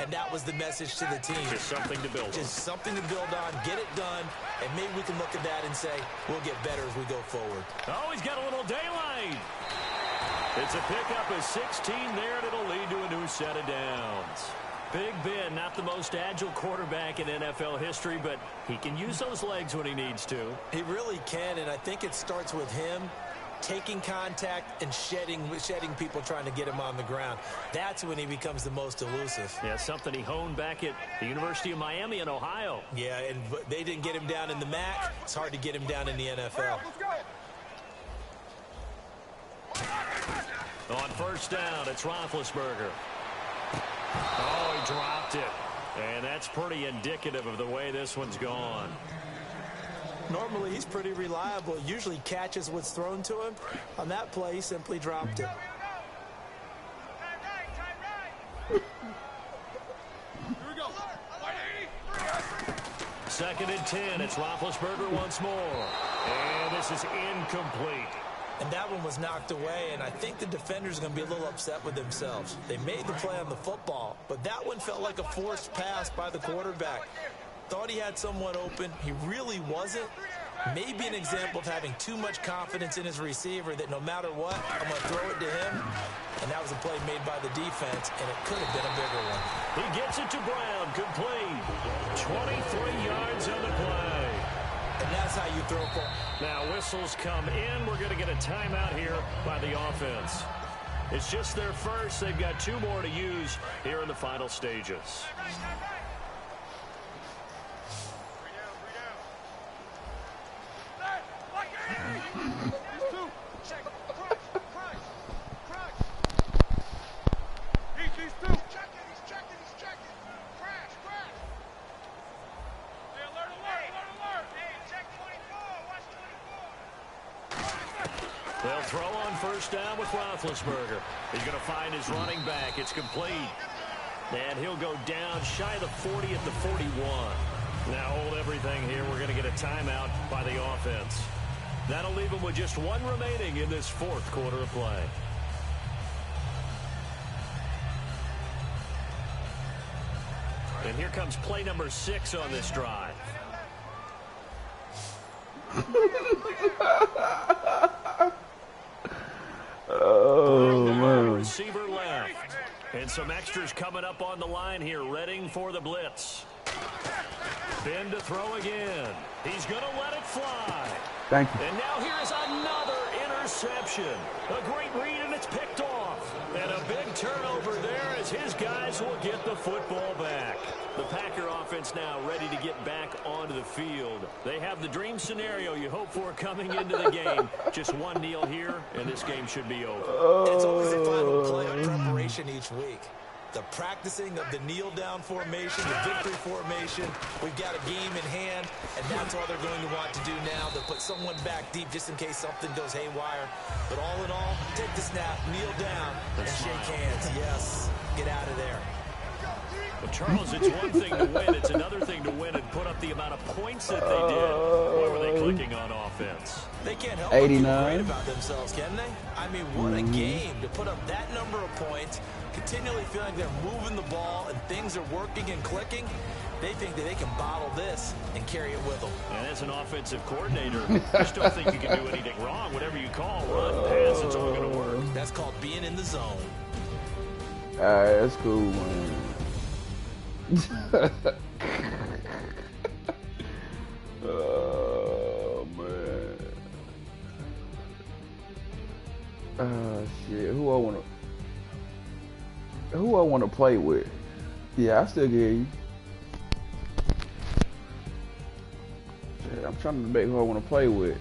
And that was the message to the team. Just something to build on. Just something to build on, get it done, and maybe we can look at that and say, we'll get better as we go forward. Oh, he's got a little daylight. It's a pickup of 16 there, and it'll lead to a new set of downs. Big Ben, not the most agile quarterback in NFL history, but he can use those legs when he needs to. He really can, and I think it starts with him taking contact and shedding people trying to get him on the ground. That's when he becomes the most elusive. Yeah, something he honed back at the University of Miami in Ohio. Yeah, and they didn't get him down in the MAC. It's hard to get him down in the NFL. On first down, it's Roethlisberger. Oh, he dropped it. And that's pretty indicative of the way this one's gone. Normally, he's pretty reliable. Usually catches what's thrown to him. On that play, he simply dropped it. Second and 10. It's Roethlisberger once more. And this is incomplete. And that one was knocked away, and I think the defenders are going to be a little upset with themselves. They made the play on the football, but that one felt like a forced pass by the quarterback. Thought he had someone open. He really wasn't. Maybe an example of having too much confidence in his receiver that no matter what, I'm going to throw it to him. And that was a play made by the defense, and it could have been a bigger one. He gets it to Brown, complete. 23 yards on the play. And that's how you throw for. Now whistles come in. We're going to get a timeout here by the offense. It's just their first. They've got 2 more to use here in the final stages. They'll throw on first down with Roethlisberger. He's going to find his running back. It's complete. And he'll go down shy of the 40 at the 41. Now hold everything here. We're going to get a timeout by the offense. That'll leave them with just 1 remaining in this 4th quarter of play. And here comes play number 6 on this drive. Oh, man. Receiver left. And some extras coming up on the line here, readying for the blitz. Ben to throw again. He's going to let it fly. Thank you. And now here's another interception. A great read, and it's picked off. And a big turnover there as his guys will get the football back. The Packer offense now ready to get back onto the field. They have the dream scenario you hope for coming into the game. Just one kneel here, and this game should be over. It's always the final play of preparation each week. The practicing of the kneel-down formation, the victory formation. We've got a game in hand, and that's all they're going to want to do now. They'll put someone back deep just in case something goes haywire. But all in all, take the snap, kneel down, and shake hands. Yes, get out of there. Well, Charles, it's one thing to win. It's another thing to win and put up the amount of points that they did. What were they clicking on offense? They can't help but 89. feel great about themselves, can they? I mean, what a game to put up that number of points, continually feeling they're moving the ball and things are working and clicking. They think that they can bottle this and carry it with them. And as an offensive coordinator, I just don't think you can do anything wrong. Whatever you call, run, pass, it's all going to work. That's called being in the zone. All right, that's cool, man. Oh, man. Shit. Who I want to play with? Yeah, I still get you. Shit, I'm trying to debate who I want to play with.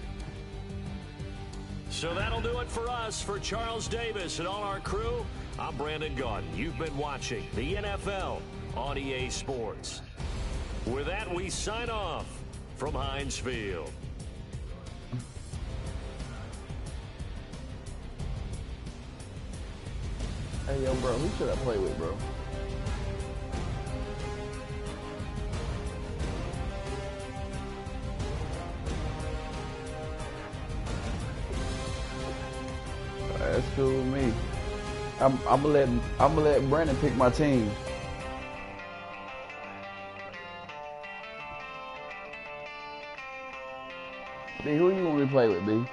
So that'll do it for us. For Charles Davis and all our crew, I'm Brandon Gaudin. You've been watching the NFL on EA Sports. With that, we sign off from Heinz Field. Hey, yo, bro, who should I play with, bro? That's cool with me. I'm gonna let Brandon pick my team. B, who you want me to play with, B?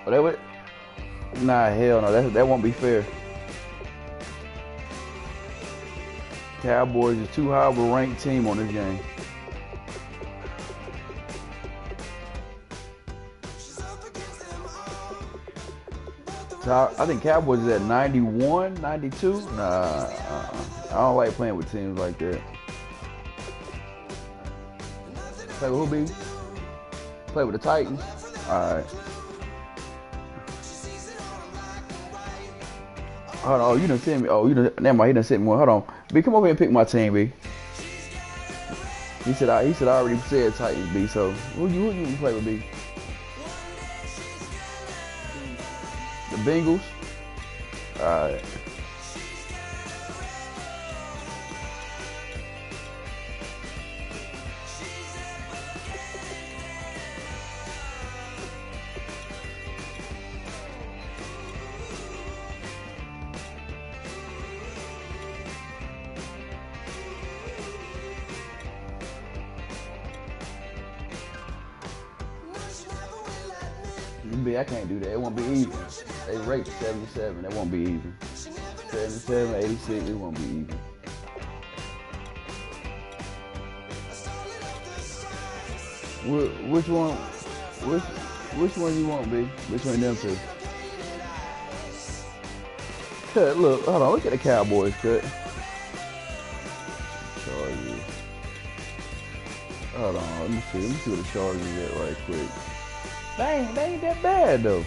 Oh, that would? Nah, hell no. That won't be fair. Cowboys is too high of a ranked team on this game. So I think Cowboys is at 91, 92. Nah, I don't like playing with teams like that. Play with who, B? Play with the Titans. All right. Hold on, oh, you done sent me. Oh, you done. Never mind, he done sent me one. Hold on, B, come over here and pick my team, B. He said I already said Titans, B. So who you play with, B? The Bengals. All right. I can't do that. It won't be even. They rate 77. That won't be even. 77, 86. It won't be even. Which one? Which one you want, B? Which one of them two? Cut. Look. Hold on. Look at the Cowboys. Cut. Chargers. Hold on. Let me see. Let me see what the Chargers is at right quick. They ain't that bad though.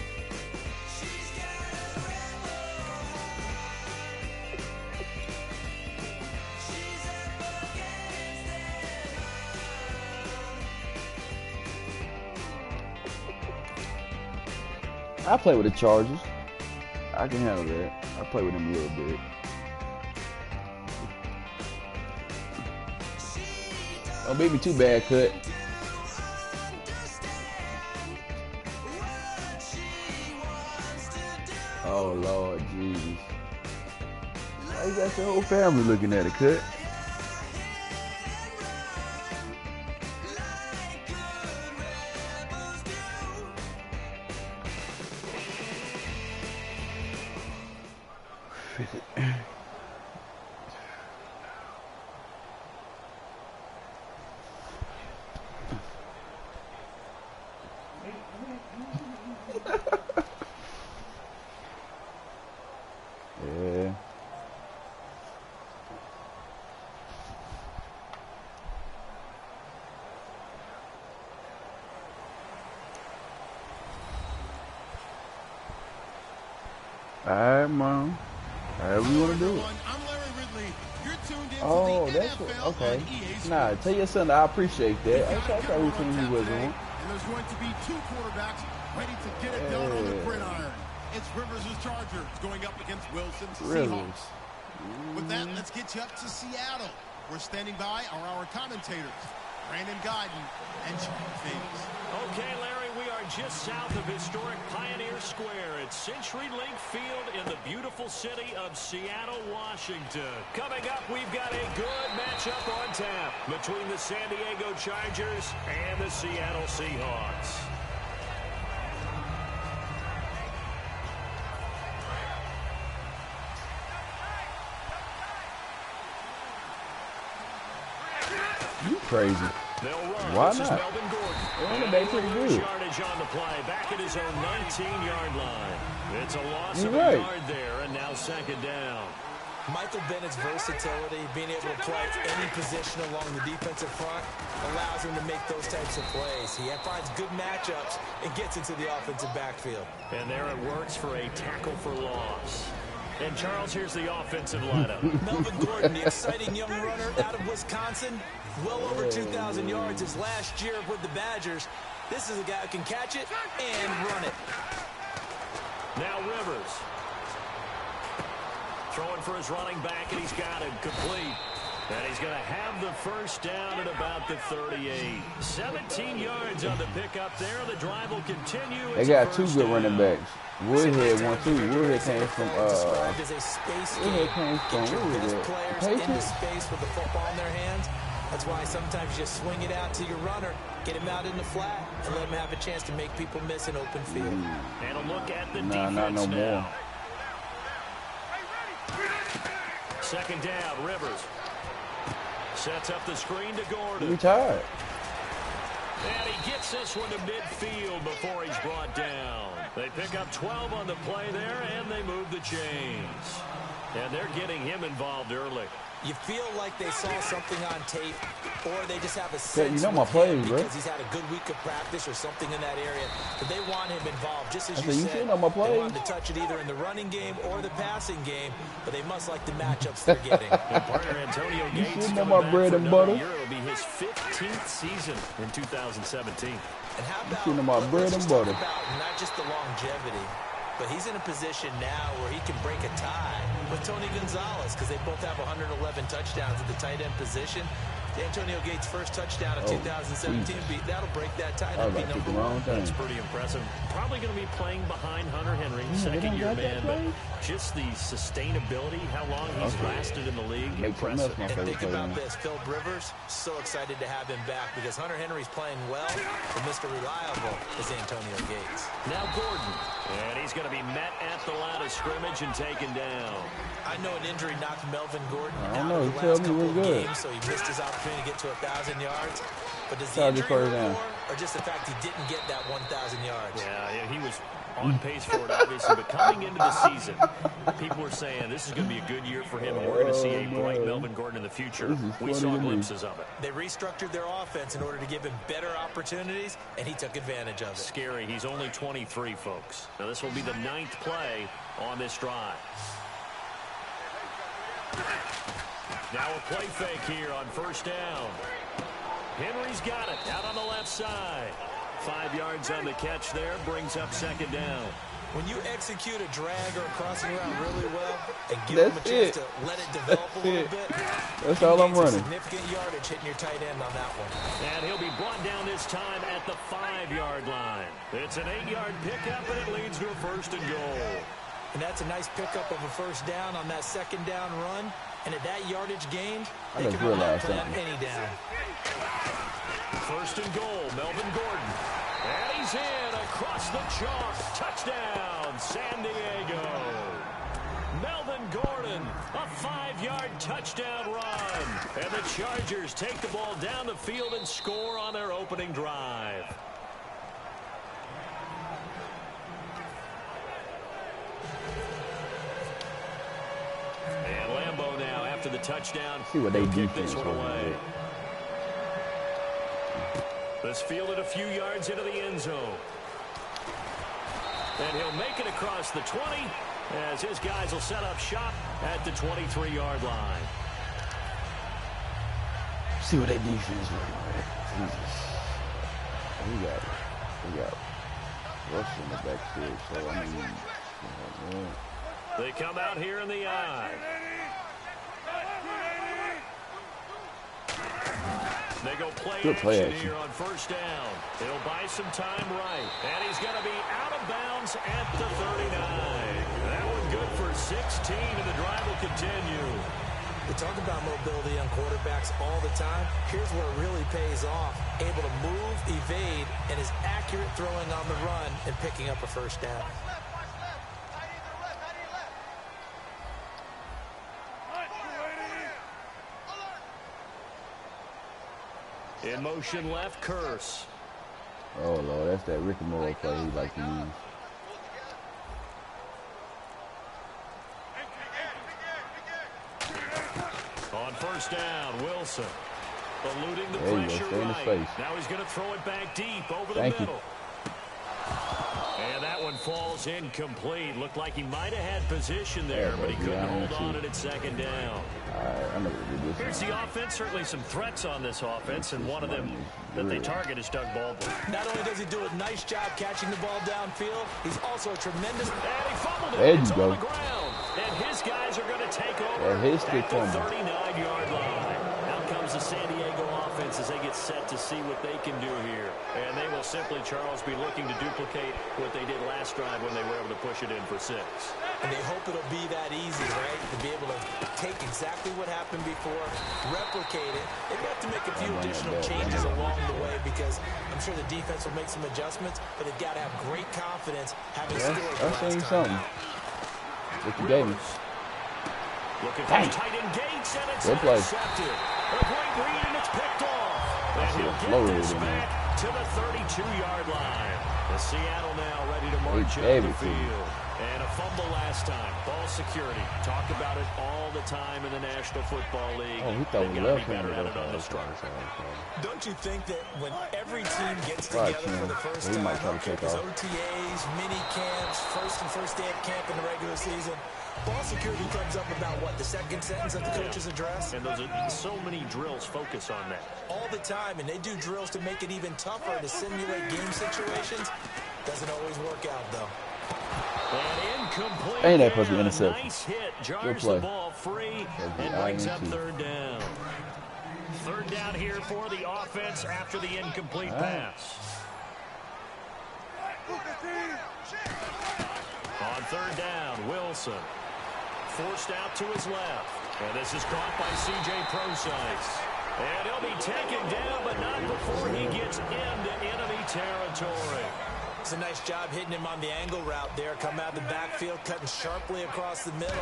I play with the Chargers. I can handle that. I play with them a little bit. Don't beat me too bad, Cut. Oh, Lord Jesus. Why you got your whole family looking at it, Cut? Yeah. Alright, Mom. However you want to do it. Oh, that's what, okay. Nah, tell your son that I appreciate that. I thought who team he was on. And there's going to be two quarterbacks ready to get it done on the gridiron. It's Rivers' Chargers going up against Wilson's Seahawks. With that, let's get you up to Seattle. We're standing by are our commentators, Brandon Guyton and John Davis. Okay, Larry, we are just south of historic Pioneer Square at CenturyLink Field in the beautiful city of Seattle, Washington. Coming up, we've got a good matchup on tap between the San Diego Chargers and the Seattle Seahawks. You crazy. Why not? They pretty good. Yardage on the play, back at his own 19-yard line. It's a loss of a yard there, and now second down. Michael Bennett's versatility, being able to play any position along the defensive front, allows him to make those types of plays. He finds good matchups and gets into the offensive backfield. And there it works for a tackle for loss. And Charles, here's the offensive lineup. Melvin Gordon, the exciting young runner out of Wisconsin, well over 2,000 yards his last year with the Badgers. This is a guy who can catch it and run it. Now Rivers. Throwing for his running back, and he's got it complete. And he's going to have the first down at about the 38. 17 yards on the pickup there. The drive will continue. They got two good running backs. Woodhead one too. Woodhead came from Woodhead came from into space with the football in their hands. That's why sometimes you just swing it out to your runner, get him out in the flat, and let him have a chance to make people miss an open field. And a look at the defense not no now. More. Second down, Rivers. Sets up the screen to Gordon. He tired. And he gets this one to midfield before he's brought down. They pick up 12 on the play there, and they move the chains. And they're getting him involved early. You feel like they saw something on tape, or they just have a sense you know my plays, bro. because he's had a good week of practice or something in that area. But they want him involved, just as I you said, said. you know my They plays. want him to touch it either in the running game or the passing game, but they must like the matchups they're getting. And partner Antonio Gates know coming my back bread for and another butter. year. It'll be his 15th season in 2017. And how about, You know my bread let's and just talk butter. about not just the longevity, but he's in a position now where he can break a tie with Tony Gonzalez because they both have 111 touchdowns at the tight end position. Antonio Gates' first touchdown of 2017, that'll break that tie. That'll be number one. That's pretty impressive. Probably going to be playing behind Hunter Henry, second-year man, but just the sustainability, how long he's lasted in the league, impressive. And think about this, Phil Rivers, so excited to have him back because Hunter Henry's playing well, but Mr. Reliable is Antonio Gates. Now Gordon, and he's going to be met at the line of scrimmage and taken down. I know an injury knocked Melvin Gordon I don't out know, of he the told last me couple we're of good. games, so he missed his opportunity to get to 1,000 yards. But does the Charge injury it first hurt down. more, or just the fact he didn't get that 1,000 yards? Yeah, he was on pace for it, obviously, but coming into the season, people were saying this is going to be a good year for him, and we're going to see a bright Melvin Gordon in the future. We saw glimpses of it. They restructured their offense in order to give him better opportunities, and he took advantage of it. Scary. He's only 23, folks. Now, this will be the 9th play on this drive. Now a play fake here on first down. Henry's got it out on the left side. 5 yards on the catch there, brings up second down. When you execute a drag or a crossing route really well and give him a chance to let it develop a little bit, that's all I'm running. Significant yardage hitting your tight end on that one. And he'll be brought down this time at the 5-yard line. It's an 8-yard pickup, and it leads to a first and goal. And that's a nice pickup of a first down on that second down run. And at that yardage gained, I they just can run realized for that something. any down. First and goal, Melvin Gordon. And he's in across the chalk. Touchdown, San Diego. Melvin Gordon, a 5-yard touchdown run. And the Chargers take the ball down the field and score on their opening drive. And Lambeau now after the touchdown. See what they he'll kick defense this one was away. like. This fielded a few yards into the end zone. And he'll make it across the 20 as his guys will set up shop at the 23-yard line. See what they defense was like. Jesus. We got Russ in the backfield, so I mean, They come out here in the I. They go play action here on first down. It'll buy some time right. And he's going to be out of bounds at the 39. That one good for 16, and the drive will continue. We talk about mobility on quarterbacks all the time. Here's where it really pays off. Able to move, evade, and is accurate throwing on the run and picking up a first down. In motion left, Curse. oh Lord, that's that Ricky Moore play he like to use. On first down, Wilson. Eluding the There you go, pressure stay in his right. face. Now he's going to throw it back deep over the Thank you. middle. And that one falls incomplete. Looked like he might have had position there, Yeah, but he but couldn't yeah, hold I on see. it at second down. I know what to do this. Here's the offense. Certainly some threats on this offense, and one of them that they target is Doug Baldwin. Not only does he do a nice job catching the ball downfield, he's also a tremendous... And he fumbled it. There you It's go. on the ground. And his guys are going to take over Yeah, his at stick the fumble. 39-yard line. Out comes the San Diego offense as they get set to see what they can do here. And they will simply, Charles, be looking to duplicate what they did last drive when they were able to push it in for 6. And they hope it'll be that easy, right? To be able to take exactly what happened before, replicate it. They've got to make a few additional changes along the way because I'm sure the defense will make some adjustments, but they've got to have great confidence having scored the I seen last time something. out. What you gave me? Looking for tight end Gates, and it's Good play. intercepted. A great read, and it's picked off. And he'll get this back to the 32-yard line. The Seattle now ready to march out the field. And a fumble last time. Ball security. Talk about it all the time in the National Football League. Oh, he thought we left him. Don't you think that when every team gets together for the first time, there's OTAs, mini camps, first day of camp in the regular season, ball security comes up about what, the second sentence of the coach's address? And those are so many drills focus on that. All the time, and they do drills to make it even tougher to simulate game situations. Doesn't always work out, though. And incomplete. Ain't that supposed to be intercepted? Nice hit. Jars the ball free and brings up third down. Third down here for the offense after the incomplete pass. On third down, Wilson. Forced out to his left. And this is caught by C.J. Procise. And he'll be taken down, but not before he gets into enemy territory. It's a nice job hitting him on the angle route there. Come out of the backfield, cutting sharply across the middle.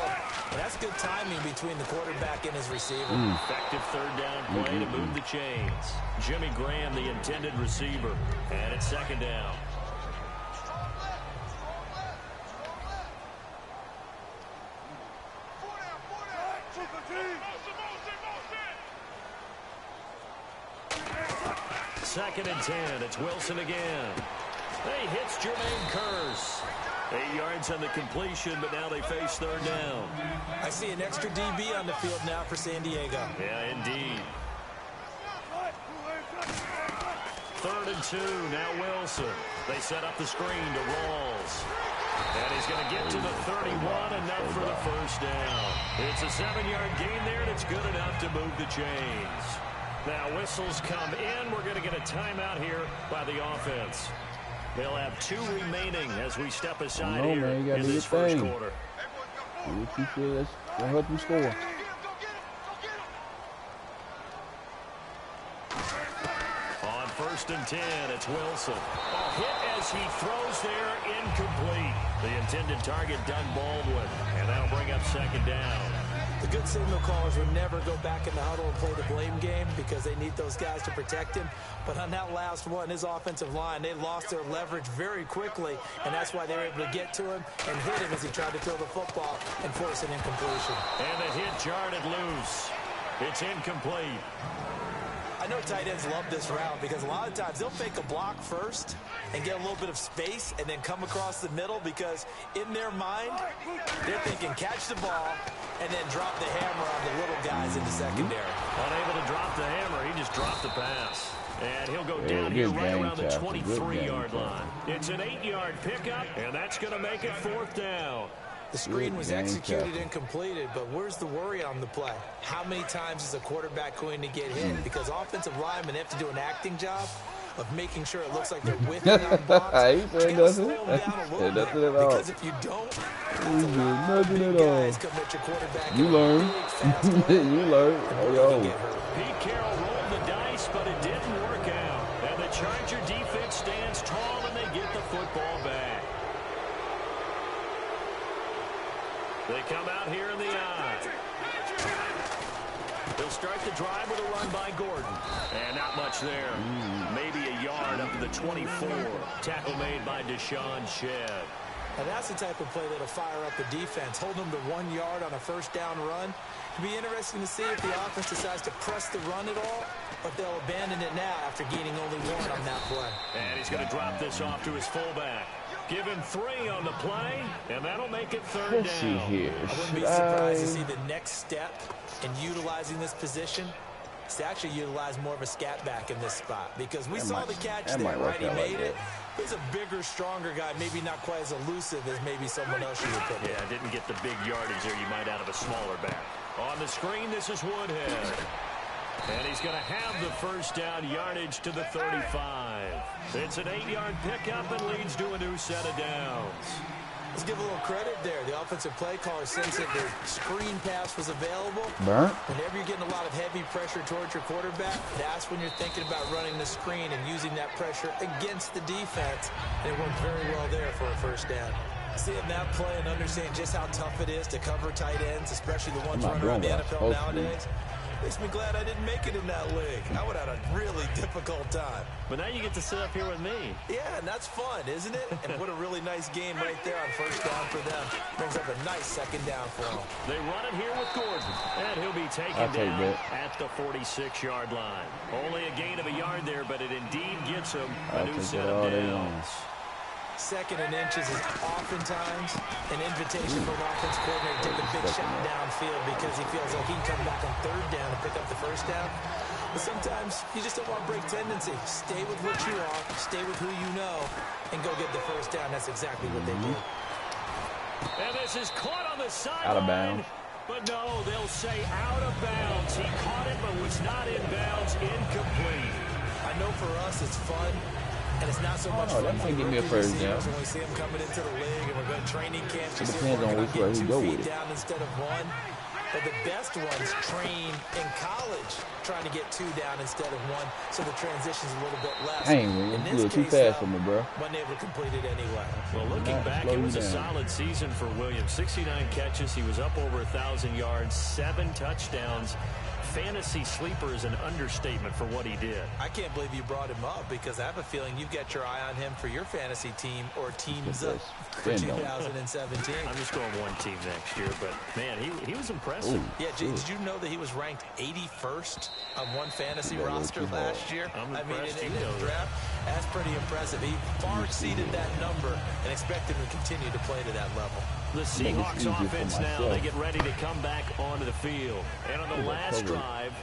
And that's good timing between the quarterback and his receiver. Effective third down play to move the chains. Jimmy Graham, the intended receiver. And it's second down. Second and 10. It's Wilson again. He hits Jermaine Kearse. 8 yards on the completion, but now they face third down. I see an extra DB on the field now for San Diego. Yeah, indeed. Third and 2. Now Wilson. They set up the screen to Rawls. And he's going to get to the 31, enough for the first down. It's a 7-yard gain there, and it's good enough to move the chains. Now whistles come in. We're going to get a timeout here by the offense. They'll have 2 remaining as we step aside here in this first quarter. Let's help them score. On first and 10, it's Wilson. A hit as he throws there, incomplete. The intended target, Doug Baldwin, and that'll bring up second down. The good signal callers would never go back in the huddle and play the blame game because they need those guys to protect him. But on that last one, his offensive line, they lost their leverage very quickly, and that's why they were able to get to him and hit him as he tried to throw the football and force an incompletion. And the hit jarred it loose. It's incomplete. I know tight ends love this route because a lot of times they'll fake a block first and get a little bit of space and then come across the middle because in their mind, they're thinking catch the ball and then drop the hammer on the little guys in the secondary. Unable to drop the hammer, he just dropped the pass. And he'll go down here right around the 23-yard line. It's an 8-yard pickup, and that's going to make it fourth down. The screen was executed and completed, but where's the worry on the play? How many times is a quarterback going to get hit? Because offensive linemen have to do an acting job of making sure it looks like they're whiffing on blocks. You gotta slow them down a little bit, because if you don't, guys commit your quarterback. You learn. You learn. Pete Carroll rolled the dice, but it didn't work out. And the Charger defense stands tall, and they get the football back. They come out here in the eye. They'll start the drive with a run by Gordon. And not much there. Maybe a yard up to the 24. Tackle made by Deshaun Shedd. And that's the type of play that'll fire up the defense. Hold them to 1 yard on a first down run. It'll be interesting to see if the offense decides to press the run at all, or if they'll abandon it now after gaining only 1 on that play. And he's going to drop this off to his fullback. Give him 3 on the play, and that'll make it third down. I wouldn't be surprised to see the next step in utilizing this position is to actually utilize more of a scat back in this spot, because we saw the catch there, right? He made it. He's a bigger, stronger guy, maybe not quite as elusive as maybe someone else you would put. Yeah, didn't get the big yardage there you might out of a smaller back. On the screen, this is Woodhead. And he's going to have the first down, yardage to the 35. It's an 8-yard pickup and leads to a new set of downs. Let's give a little credit there. The offensive play caller sensed that the screen pass was available. Whenever you're getting a lot of heavy pressure towards your quarterback, that's when you're thinking about running the screen and using that pressure against the defense. And it worked very well there for a first down. Seeing that play and understanding just how tough it is to cover tight ends, especially the ones running around the NFL nowadays. Makes me glad I didn't make it in that league. I would have had a really difficult time. But now you get to sit up here with me. Yeah, and that's fun, isn't it? And what a really nice game right there on first down for them. Brings up a nice second down for them. They run it here with Gordon. And he'll be taken down at the 46-yard line. Only a gain of a yard there, but it indeed gets him a new set of downs. Second and inches is oftentimes an invitation for an offense coordinator to take a big shot downfield because he feels like he can come back on third down and pick up the first down. But sometimes you just don't want to break tendency. Stay with what you are, stay with who you know, and go get the first down. That's exactly what they did. And this is caught on the sideline. Out of bounds. But no, they'll say out of bounds. He caught it, but was not in bounds. Incomplete. I know for us it's fun. And it's not so much fun that might give me a first down. when we see them coming into the league and we're going to training camps. It depends on which way he go with it. Down instead of one. But the best ones train in college trying to get 2 down instead of 1, so the transition's a little bit less. Dang, man, you a little too fast for me, bro. Wasn't able to complete it anyway. Well, looking back, it was a solid season for Williams. 69 catches. He was up over 1,000 yards, 7 touchdowns. Fantasy sleeper is an understatement for what he did. I can't believe you brought him up because I have a feeling you've got your eye on him for your fantasy team or teams up for 2017. I'm just going one team next year, but, man, he was impressive. Yeah, did you know that he was ranked 81st on one fantasy roster last year? I'm impressed. In the draft, that's pretty impressive. He far exceeded that number and expect him to continue to play to that level. The Seahawks offense now, they get ready to come back onto the field. And on the last drive,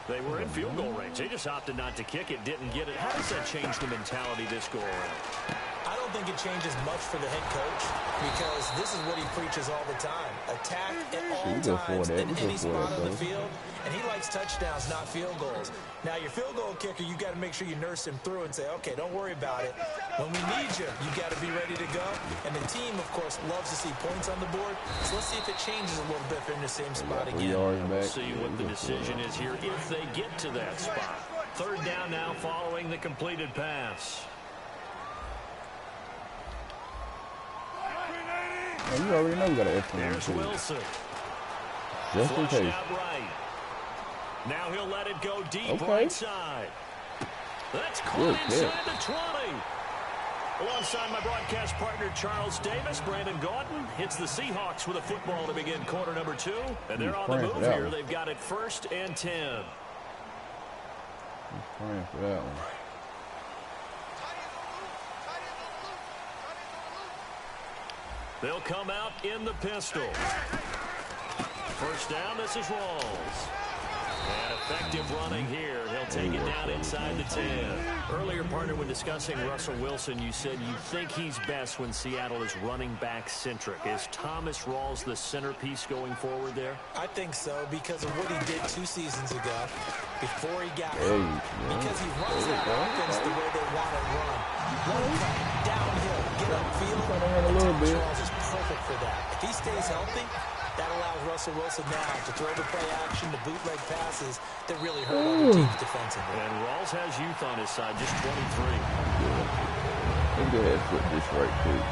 they were in field goal range. They just opted not to kick it, didn't get it. How does that change the mentality this go around? I don't think it changes much for the head coach because this is what he preaches all the time. Attack at all times in any spot on the field, and he likes touchdowns, not field goals. Now, your field goal kicker, you got to make sure you nurse him through and say, okay, don't worry about it. When we need you, you got to be ready to go. And the team, of course, loves to see points on the board. So let's see if it changes a little bit if they're in the same spot again. We'll see what the decision is here if they get to that spot. Third down now following the completed pass. Oh, you already know we got an F1. There's Wilson. Just in case. Out right. Now he'll let it go deep right side. That's caught inside the 20. Alongside my broadcast partner, Charles Davis, Brandon Gordon hits the Seahawks with a football to begin quarter number 2. And they're on the move here. They've got it 1st and 10. I'm praying for that one. They'll come out in the pistol. First down, this is Rawls. And effective running here. He'll take it down inside the 10. Earlier, partner, when discussing Russell Wilson, you said you think he's best when Seattle is running back-centric. Is Thomas Rawls the centerpiece going forward there? I think so because of what he did 2 seasons ago before he got hurt. Because he runs that offense the way they want to run. One cut, downhill, get upfield. Thomas Rawls is perfect for that. If he stays healthy, that allows Russell Wilson now to throw the play action, the bootleg passes that really hurt other teams defensively. And Rawls has youth on his side, just 23. Let me go ahead and flip this right quick.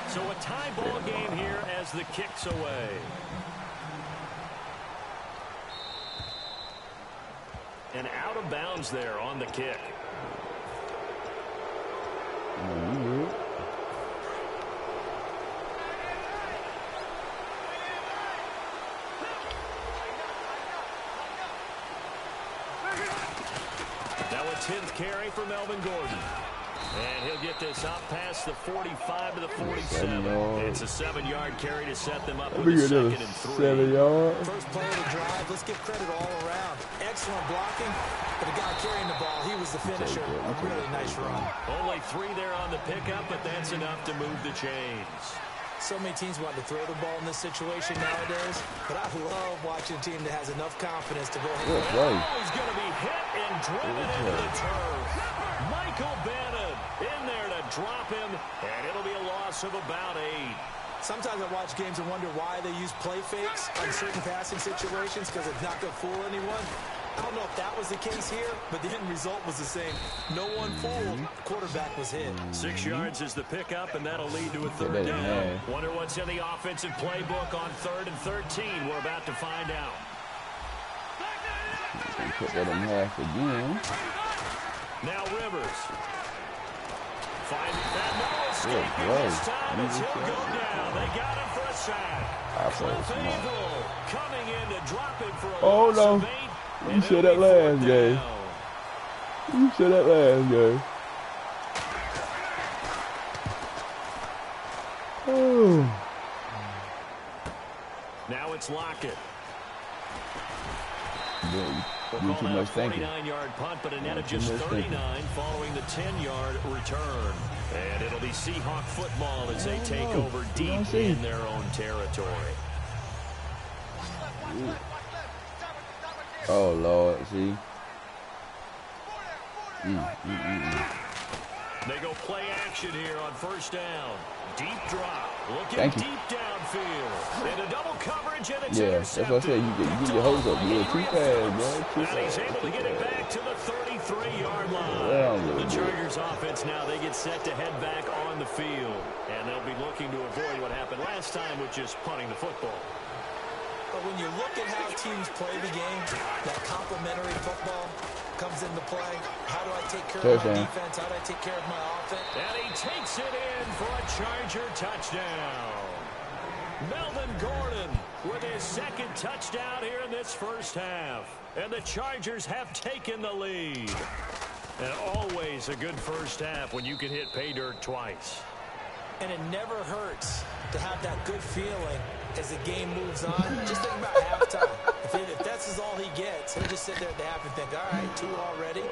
So a tie ball game here as the kick's away. And out of bounds there on the kick. Now a 10th carry for Melvin Gordon. And he'll get this up past the 45 to the 47. It's a 7-yard carry to set them up with a 2nd and 3. 7 yards. First play of the drive. Let's give credit all around. Excellent blocking. But the guy carrying the ball, he was the finisher. A really nice run. Only 3 there on the pickup, but that's enough to move the chains. So many teams want to throw the ball in this situation nowadays, but I love watching a team that has enough confidence to go ahead and Oh, he's going to be hit and driven into the turf. Michael Bannon in there to drop him, and it'll be a loss of about 8. Sometimes I watch games and wonder why they use play fakes on certain passing situations because it's not going to fool anyone. I don't know if that was the case here, but the end result was the same. No one fooled. The quarterback was hit. 6 yards is the pickup, and that'll lead to a third down. Wonder what's in the offensive playbook on 3rd and 13. We're about to find out. Put that in half again. Now Rivers. Finding that no escape this time as he'll go down. They got him for a sack. Cliff Evil coming in to drop him for a loss of 8. You said that last game. You said that last game. Oh. Now it's Lockett. We'll call that a 49-yard punt, but a net of just 39 following the 10-yard return. And it'll be Seahawk football as they take over deep in their own territory. Ooh. Oh, Lord, see? They go play action here on first down. Deep drop. Looking deep downfield. And a double coverage, and it's intercepted. That's what I said. You get your hose up. You're too fast, bro. And he's able to get it back to the 33-yard line. The Chargers offense now, they get set to head back on the field. And they'll be looking to avoid what happened last time with just punting the football. But when you look at how teams play the game, that complementary football comes into play. How do I take care of my defense? How do I take care of my offense? And he takes it in for a Charger touchdown. Melvin Gordon with his second touchdown here in this first half. And the Chargers have taken the lead. And always a good first half when you can hit pay dirt twice. And it never hurts to have that good feeling as the game moves on. Just think about halftime. If that's all he gets, he'll just sit there at the half and think, all right, 2 already.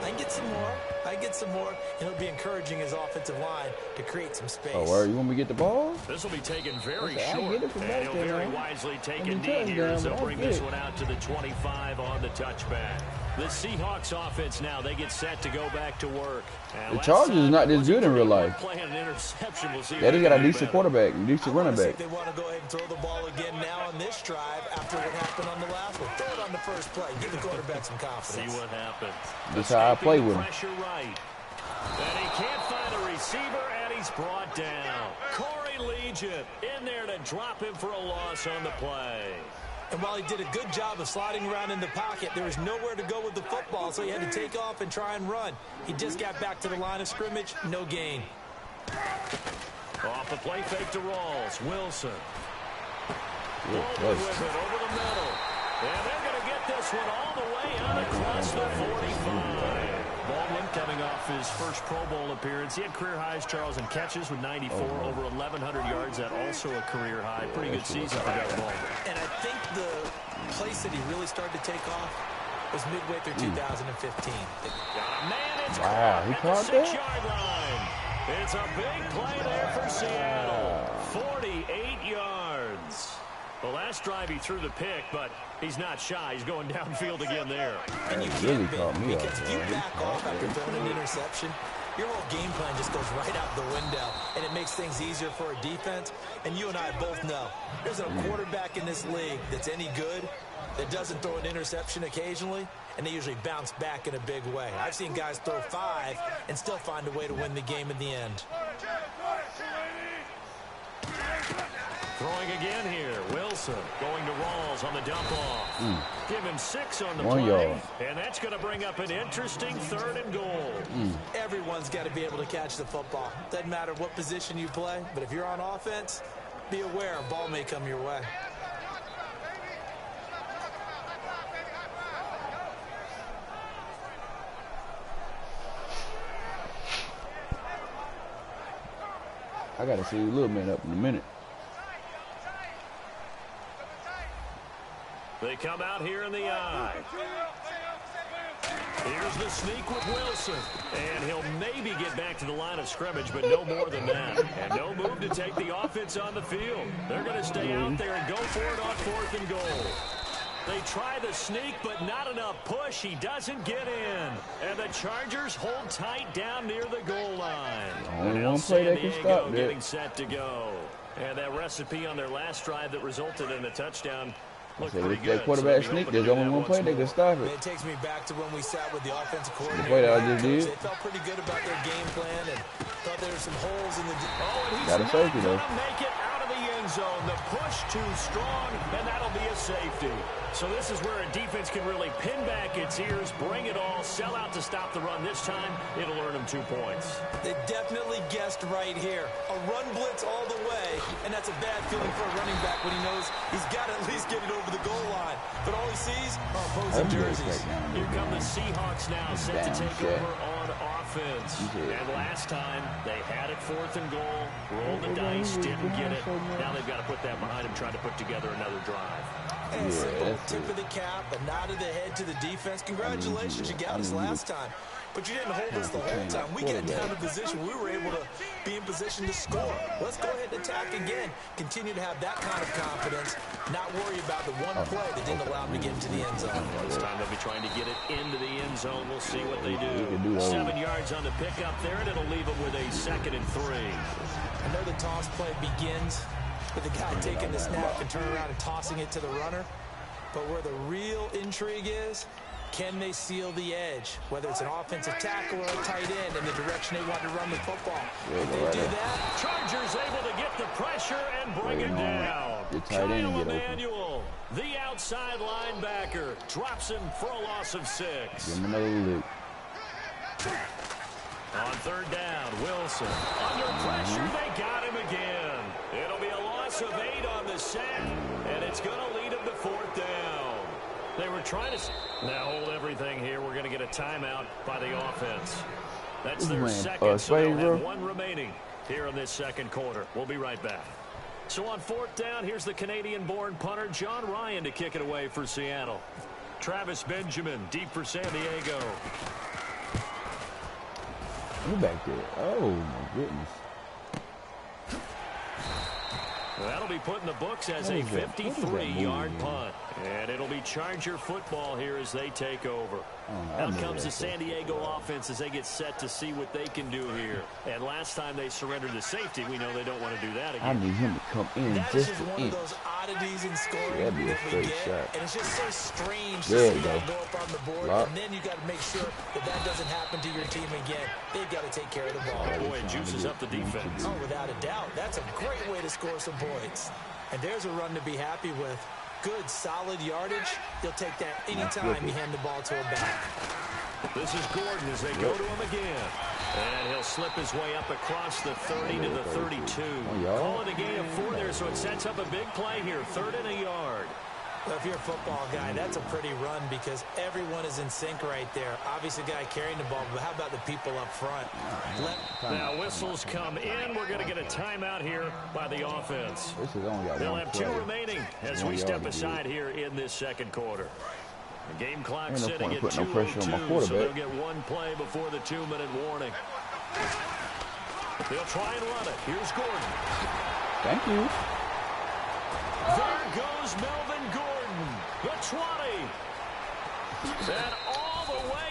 I can get some more. I can get some more. And he'll be encouraging his offensive line to create some space. Oh, where you want me to get the ball? This will be taken very short. And he'll very wisely take a knee here as they'll bring this one out to the 25 on the touchback. The Seahawks offense now, they get set to go back to work. The Chargers is not this good in real life. They got a decent quarterback and decent running back. They want to go ahead and throw the ball again now on this drive after what happened on the last one. Throw it on the first play. Give the quarterback some confidence. See what happens. That's how I play with him. Pressure right. And he can't find a receiver, and he's brought down. Corey Legion in there to drop him for a loss on the play. And while he did a good job of sliding around in the pocket, there was nowhere to go with the football, so he had to take off and try and run. He just got back to the line of scrimmage, no gain. Off the play fake to Rawls. Wilson. Over the middle. And they're going to get this one all the way out across the 45. Baldwin coming off his first Pro Bowl appearance. He had career highs, Charles, in catches with 94, over 1,100 yards. That also a career high. Pretty good season for Doug Baldwin. And I think the place that he really started to take off was midway through 2015. Got a man. It's he caught the 6-yard line. It's a big play there for Seattle. 48 yards. The last drive he threw the pick, but he's not shy. He's going downfield again there. And you can't be, because if you back off after throwing an interception, your whole game plan just goes right out the window, and it makes things easier for a defense. And you and I both know there's a quarterback in this league that's any good that doesn't throw an interception occasionally, and they usually bounce back in a big way. I've seen guys throw 5 and still find a way to win the game in the end. Throwing again here. Wilson going to Rawls on the dump off. Give him 6 on the 1 play. yard. And that's going to bring up an interesting 3rd and goal. Everyone's got to be able to catch the football. Doesn't matter what position you play, but if you're on offense, be aware a ball may come your way. I got to see a little man up in a minute. They come out here in the eye. Here's the sneak with Wilson. And he'll maybe get back to the line of scrimmage, but no more than that. And no move to take the offense on the field. They're going to stay out there and go for it on 4th and goal. They try the sneak, but not enough push. He doesn't get in. And the Chargers hold tight down near the goal line. Only one play they can stop there. Getting set to go. And that recipe on their last drive that resulted in a touchdown looked So pretty if good. that quarterback So sneak, there's only one play they can stop it. It takes me back to when we sat with the offensive The coordinator. play that I just did. They felt pretty good about their game plan and thought there were some holes in the... Oh, and he's Got a not safety, though. going to make it out of the end zone. The push too strong, and that'll be a safety. So this is where a defense can really pin back its ears, bring it all, sell out to stop the run. This time, it'll earn them 2 points. They definitely guessed right here. A run blitz all the way, and that's a bad feeling for a running back when he knows he's got to at least get it over the goal line. But all he sees are opposing jerseys. Here come the Seahawks now, set to take over on offense. And last time, they had it 4th and goal, rolled the dice, didn't get it. Now they've got to put that behind them, trying to put together another drive. And simple tip of the cap, a nod of the head to the defense. Congratulations, you got us last time. But you didn't hold us the whole time. We got down in position. We were able to be in position to score. Let's go ahead and attack again. Continue to have that kind of confidence. Not worry about the one play that didn't allow them to get into the end zone. This time they'll be trying to get it into the end zone. We'll see what they do. 7 yards on the pickup there, and it'll leave them with a 2nd and 3. I know the toss play begins with the guy taking the snap and turning around and tossing it to the runner. But where the real intrigue is, can they seal the edge? Whether it's an offensive tackle or a tight end in the direction they want to run the football. If they do that, Chargers able to get the pressure and bring it down. Kyle Emmanuel, the outside linebacker, drops him for a loss of 6. Give him another loop. On 3rd down, Wilson. Under pressure, they got him again. It'll be a loss of 8 on the sack, and it's going to lead them to 4th down. They were trying to... Now hold everything here. We're going to get a timeout by the offense. That's their 2nd, so they'll have 1 remaining here in this 2nd quarter. We'll be right back. So on 4th down, here's the Canadian-born punter, John Ryan, to kick it away for Seattle. Travis Benjamin, deep for San Diego. Who back there? Oh, my goodness. That'll be put in the books as a 53-yard punt. And it'll be Charger football here as they take over. Out comes the San Diego offense as they get set to see what they can do here. And last time they surrendered the safety, we know they don't want to do that again. I need him to come in that just is just one an inch. of those oddities in scoring That'd be a that we straight get. shot. And it's just so strange There to you see that go. go up on the board. Lock. And then you got to make sure that that doesn't happen to your team again. They've got to take care of the ball. Boy, it juices up the defense. Oh, without a doubt. That's a great way to score some points. And there's a run to be happy with. Good, solid yardage. They'll take that anytime you hand the ball to a back. This is Gordon as they go to him again. And he'll slip his way up across the 30 to the 32. Call it a gain of 4 there, so it sets up a big play here. 3rd and a yard. Well, if you're a football guy, that's a pretty run because everyone is in sync right there. Obviously, the guy carrying the ball, but how about the people up front? Now, whistles come in. We're going to get a timeout here by the offense. They'll have 2 remaining as we step aside here in this 2nd quarter. The game clock sitting at 2:02, so they'll get 1 play before the 2-minute warning. They'll try and run it. Here's Gordon. Thank you. There goes Melvin Gordon, the 20. And all the way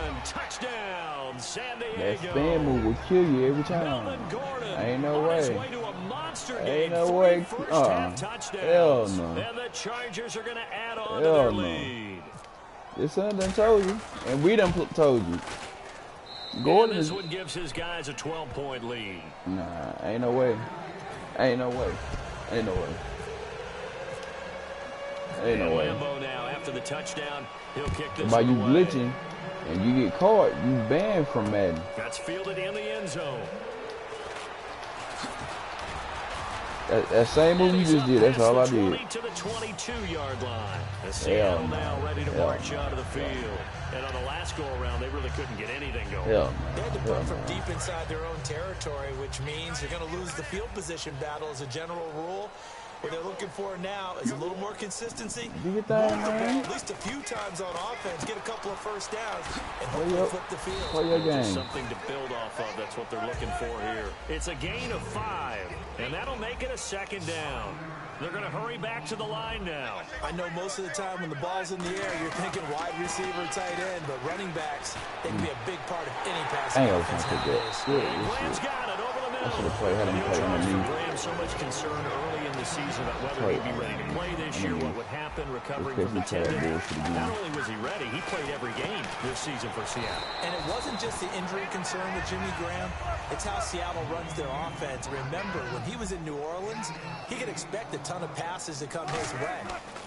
in. Touchdown, San Diego. That spin move will kill you every time. Melvin Gordon Ain't no on his way. way to a monster game. Ain't no way. First-half touchdowns. Hell no. And the Chargers are going to add on Hell to their no. lead. This son done told you, and we done told you. Gordon and this is... one gives his guys a 12-point lead. Nah, ain't no way. Ain't no way. Ain't no way. Ain't no way. Lambeau now, after the touchdown, he'll kick this By one you away. glitching and you get caught, you banned from Madden. That's fielded in the end zone. That same move you just did, that's all I did. 20 to the 22-yard line. The Seattle now ready to march out of the field. And on the last go-around, they really couldn't get anything going. They had to punt from deep inside their own territory, which means you're going to lose the field position battle as a general rule. What they're looking for now is a little more consistency. You get that, Move the ball man? at least a few times on offense, get a couple of first downs, and hopefully flip the field. Play your Just game. something to build off of. That's what they're looking for here. It's a gain of 5, and that'll make it a 2nd down. They're going to hurry back to the line now. I know most of the time when the ball's in the air, you're thinking wide receiver, tight end, but running backs, they can be a big part of any passing offense nowadays. Graham's got it over the timeout. should have played. Had him play underneath. Graham, so much concern early in the season about whether he'd be ready to play this year, what would happen, recovering from the tendon. Not only was he ready, he played every game this season for Seattle. And it wasn't just the injury concern with Jimmy Graham. It's how Seattle runs their offense. Remember, when he was in New Orleans, he could expect a ton of passes to come his way.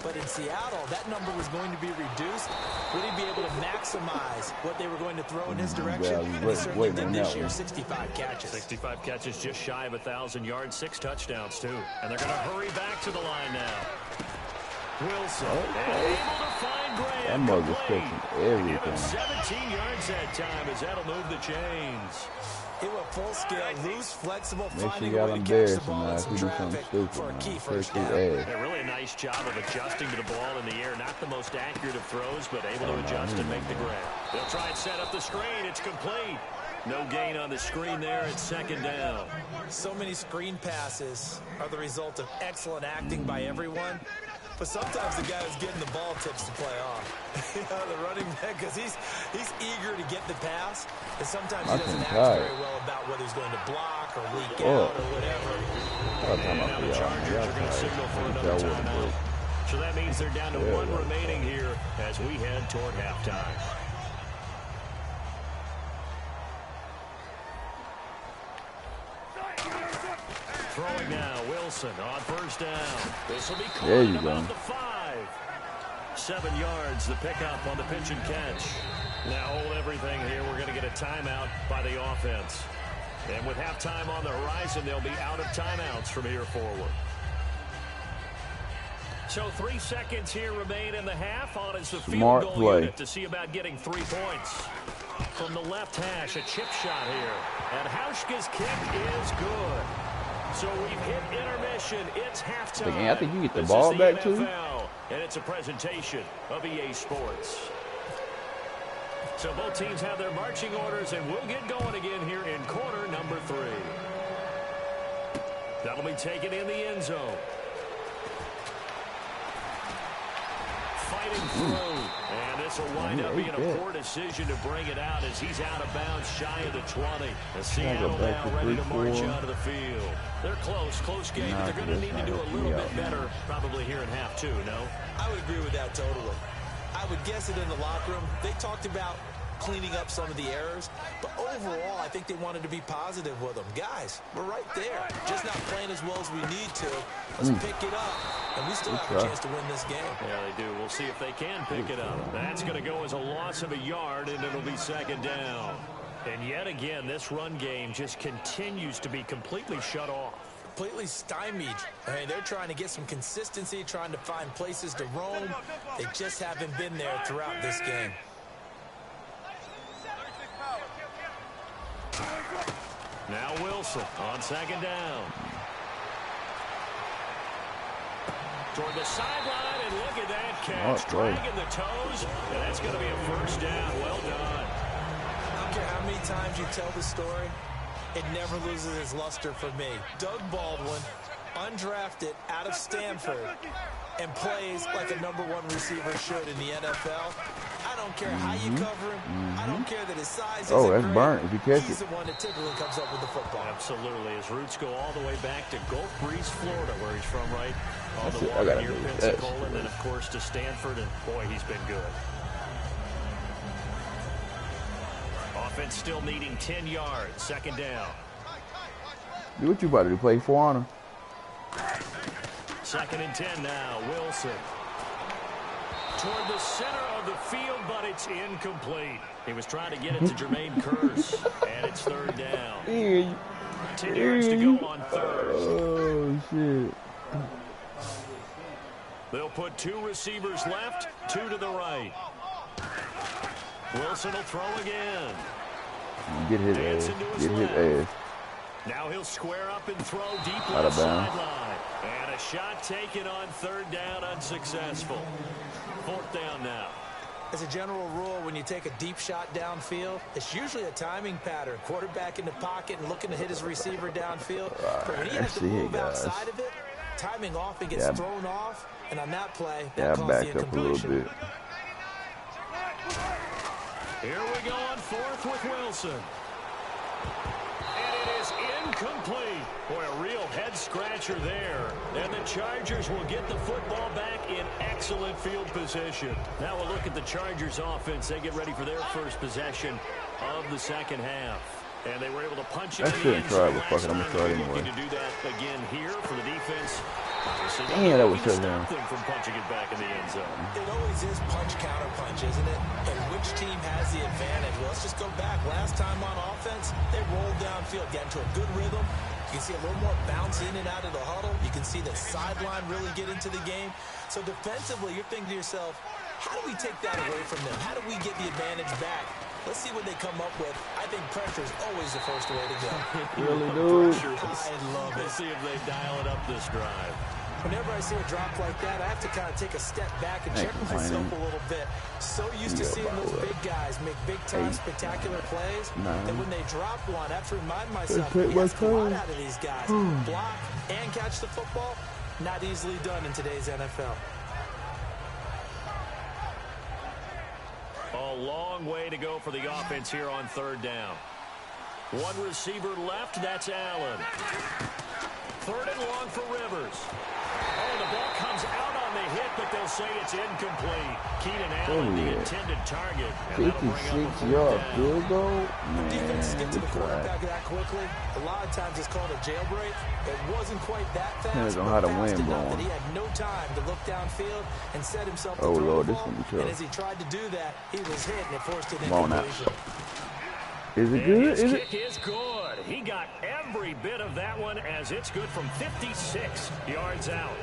But in Seattle, that number was going to be reduced. Would he be able to maximize what they were going to throw in his direction? And he certainly did this year, 65 catches. 65 catches, just shy of 1,000 yards, 6 touchdowns, too. And they're going to hurry back to the line now. Wilson able to find Graham. That mother's catching everything. Give him 17 yards that time as that'll move the chains. It went full scale, loose, flexible, Make sure finding you a got way him to there catch the ball in some traffic for a key first down. Yeah, really a nice job of adjusting to the ball in the air. Not the most accurate of throws, but able to adjust and make the grab. They'll try and set up the screen. It's complete. No gain on the screen there. It's second down. So many screen passes are the result of excellent acting by everyone. But sometimes the guy who's getting the ball tips to play off. The running back, because he's eager to get the pass. And sometimes he doesn't act very well about whether he's going to block or leak out or whatever. And now the Chargers are going to signal for another timeout. So that means they're down to one remaining here as we head toward halftime. Throwing now, Wilson on first down. This will be caught at about the 5. 7 yards, the pickup on the pitch and catch. Now hold everything here. We're going to get a timeout by the offense. And with halftime on the horizon, they'll be out of timeouts from here forward. So 3 seconds here remain in the half. On is the field goal unit to see about getting 3 points. From the left hash, a chip shot here. And Hauschka's kick is good. So we've hit intermission. It's halftime. I think you get the ball back too. And it's a presentation of EA Sports. So both teams have their marching orders, and we'll get going again here in quarter number 3. That'll be taken in the end zone. Fighting through. And this will wind up being a poor decision to bring it out as he's out of bounds shy of the 20. And Seattle now ready to march out of the field. They're close game, but they're going to need to do a little bit better probably here in half 2, no? I would agree with that totally. I would guess it in the locker room. They talked about cleaning up some of the errors, but overall, I think they wanted to be positive with them. Guys, we're right there. Just not playing as well as we need to. Let's pick it up, and we still have a chance to win this game. Yeah, they do. We'll see if they can pick it up. That's going to go as a loss of a yard, and it'll be second down. And yet again, this run game just continues to be completely shut off. Completely stymied. I mean, they're trying to get some consistency, trying to find places to roam. They just haven't been there throughout this game. Now Wilson on second down. Toward the sideline, and look at that catch. Dragging the toes, and that's going to be a first down. Well done. I don't care how many times you tell the story, it never loses its luster for me. Doug Baldwin, undrafted out of Stanford, and plays like a #1 receiver should in the NFL. I don't care how you cover him. I don't care that his size isn't that's great. burnt if you catch He's it. the one that typically comes up with the football. Absolutely. His roots go all the way back to Gulf Breeze, Florida, where he's from, right? On the I water gotta near do Pensacola, and then, of course, to Stanford, and boy, he's been good. Offense still needing 10 yards. Second down. Do what you about to do, play 4 on him. Second and 10 now. Wilson. Toward the center of the field, but it's incomplete. He was trying to get it to Jermaine Kearse, and it's third down. 10 yards to go on third. Oh, shit. They'll put 2 receivers left, 2 to the right. Wilson will throw again. Get his ass. Get his ass. Now he'll square up and throw deep Out left of bounds. sideline. And a shot taken on third down, unsuccessful. Fourth down now. As a general rule, when you take a deep shot downfield, it's usually a timing pattern. Quarterback in the pocket and looking to hit his receiver downfield. But when he has to move outside of it, timing off and gets thrown off. And on that play, that caused the incompletion. Here we go on fourth with Wilson. And it is incomplete. Boy, a real head-scratcher there. And the Chargers will get the football back in excellent field position. Now we'll look at the Chargers offense. They get ready for their first possession of the second half. And they were able to punch it in the end zone last time. They're looking to do that again here for the defense. Damn, that was touchdown. Stop them from punching it back in the end zone. It always is punch, counter punch, isn't it? And which team has the advantage? Well, let's just go back. Last time on offense, they rolled downfield, got into a good rhythm. You can see a little more bounce in and out of the huddle. You can see the sideline really get into the game. So defensively, you're thinking to yourself, how do we take that away from them? How do we get the advantage back? Let's see what they come up with. I think pressure is always the first way to go. Really, dude? I love it. Let's see if they dial it up this drive. Whenever I see a drop like that, I have to kind of take a step back and check myself a little bit. So used to seeing those big guys make big-time spectacular plays, and when they drop one, I have to remind myself, we have a lot out of these guys. Block and catch the football, not easily done in today's NFL. A long way to go for the offense here on third down. One receiver left, that's Allen. Third and long for Rivers. Oh, the ball comes out on the hit, but they'll say it's incomplete. Keenan Allen, the intended target. 56-yard field goal? Defense Man, get to the quarterback that quickly. A lot of times it's called a jailbreak. It wasn't quite that fast. Depends on how the wind enough blowing. that he had no time to look downfield and set himself to Oh, throw Lord, the this ball. gonna be tough. And as he tried to do that, he was hit and it forced an Come on now. incompletion. Is it And good? his Is it? kick is good. He got every bit of that one as it's good from 56 yards out.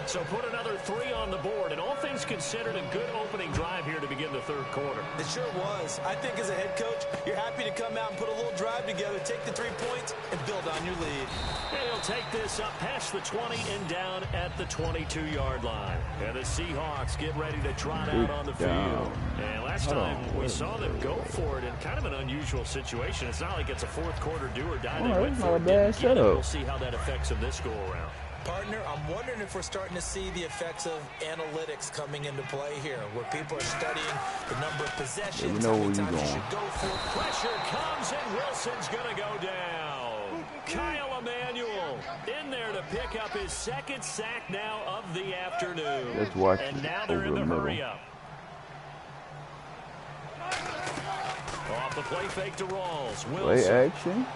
So put another 3 on the board, and all things considered, a good opening drive here to begin the third quarter. It sure was. I think as a head coach, you're happy to come out and put a little drive together, take the 3 points, and build on your lead. And he'll take this up past the 20 and down at the 22-yard line. And the Seahawks get ready to trot out on the field. And last time we saw them go for it in kind of an unusual situation. It's not like it's a fourth quarter do or die. They went for it. We'll see how that affects them this go around. Partner, I'm wondering if we're starting to see the effects of analytics coming into play here, where people are studying the number of possessions, how many times you should go for it. Pressure comes, and Wilson's going to go down. Kyle Emanuel in there to pick up his second sack now of the afternoon. Let's watch and now they're in the hurry-up. Off the play fake to Rawls. Wilson. Play action.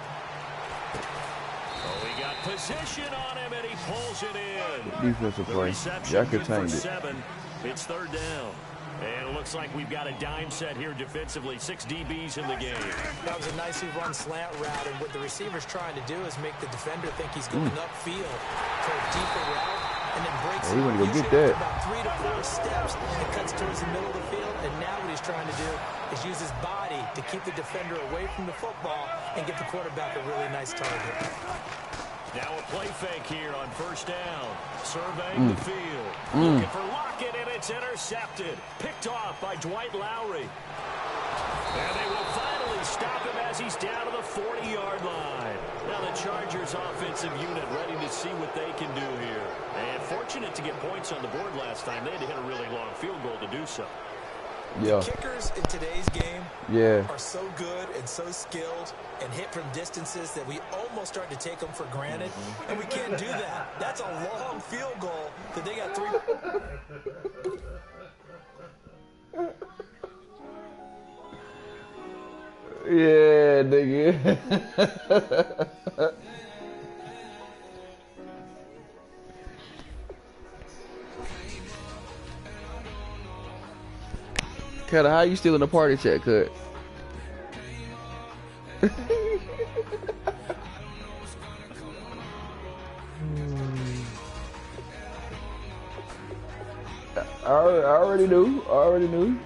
Oh, he got position on him, and he pulls it in. Defensive play. Y'all contained it. 7. It's third down. And it looks like we've got a dime set here defensively. 6 DBs in the game. That was a nicely run slant route, and what the receiver's trying to do is make the defender think he's going upfield for a deeper route, and then breaks it. He went to go get Usually that. about 3 to 4 steps and cuts towards the middle of the field, and now what he's trying to do is use his body to keep the defender away from the football and get the quarterback a really nice target. Now a play fake here on first down. Surveying the field. Looking for Lockett, and it's intercepted. Picked off by Dwight Lowry. And they will finally stop him as he's down to the 40-yard line. Now the Chargers offensive unit ready to see what they can do here. And fortunate to get points on the board last time. They had to hit a really long field goal to do so. Yeah. The kickers in today's game are so good and so skilled and hit from distances that we almost start to take them for granted, and we can't do that. That's a long field goal that they got 3. Yeah, nigga. Cutter, how you stealing the party chat, Cut? I already knew.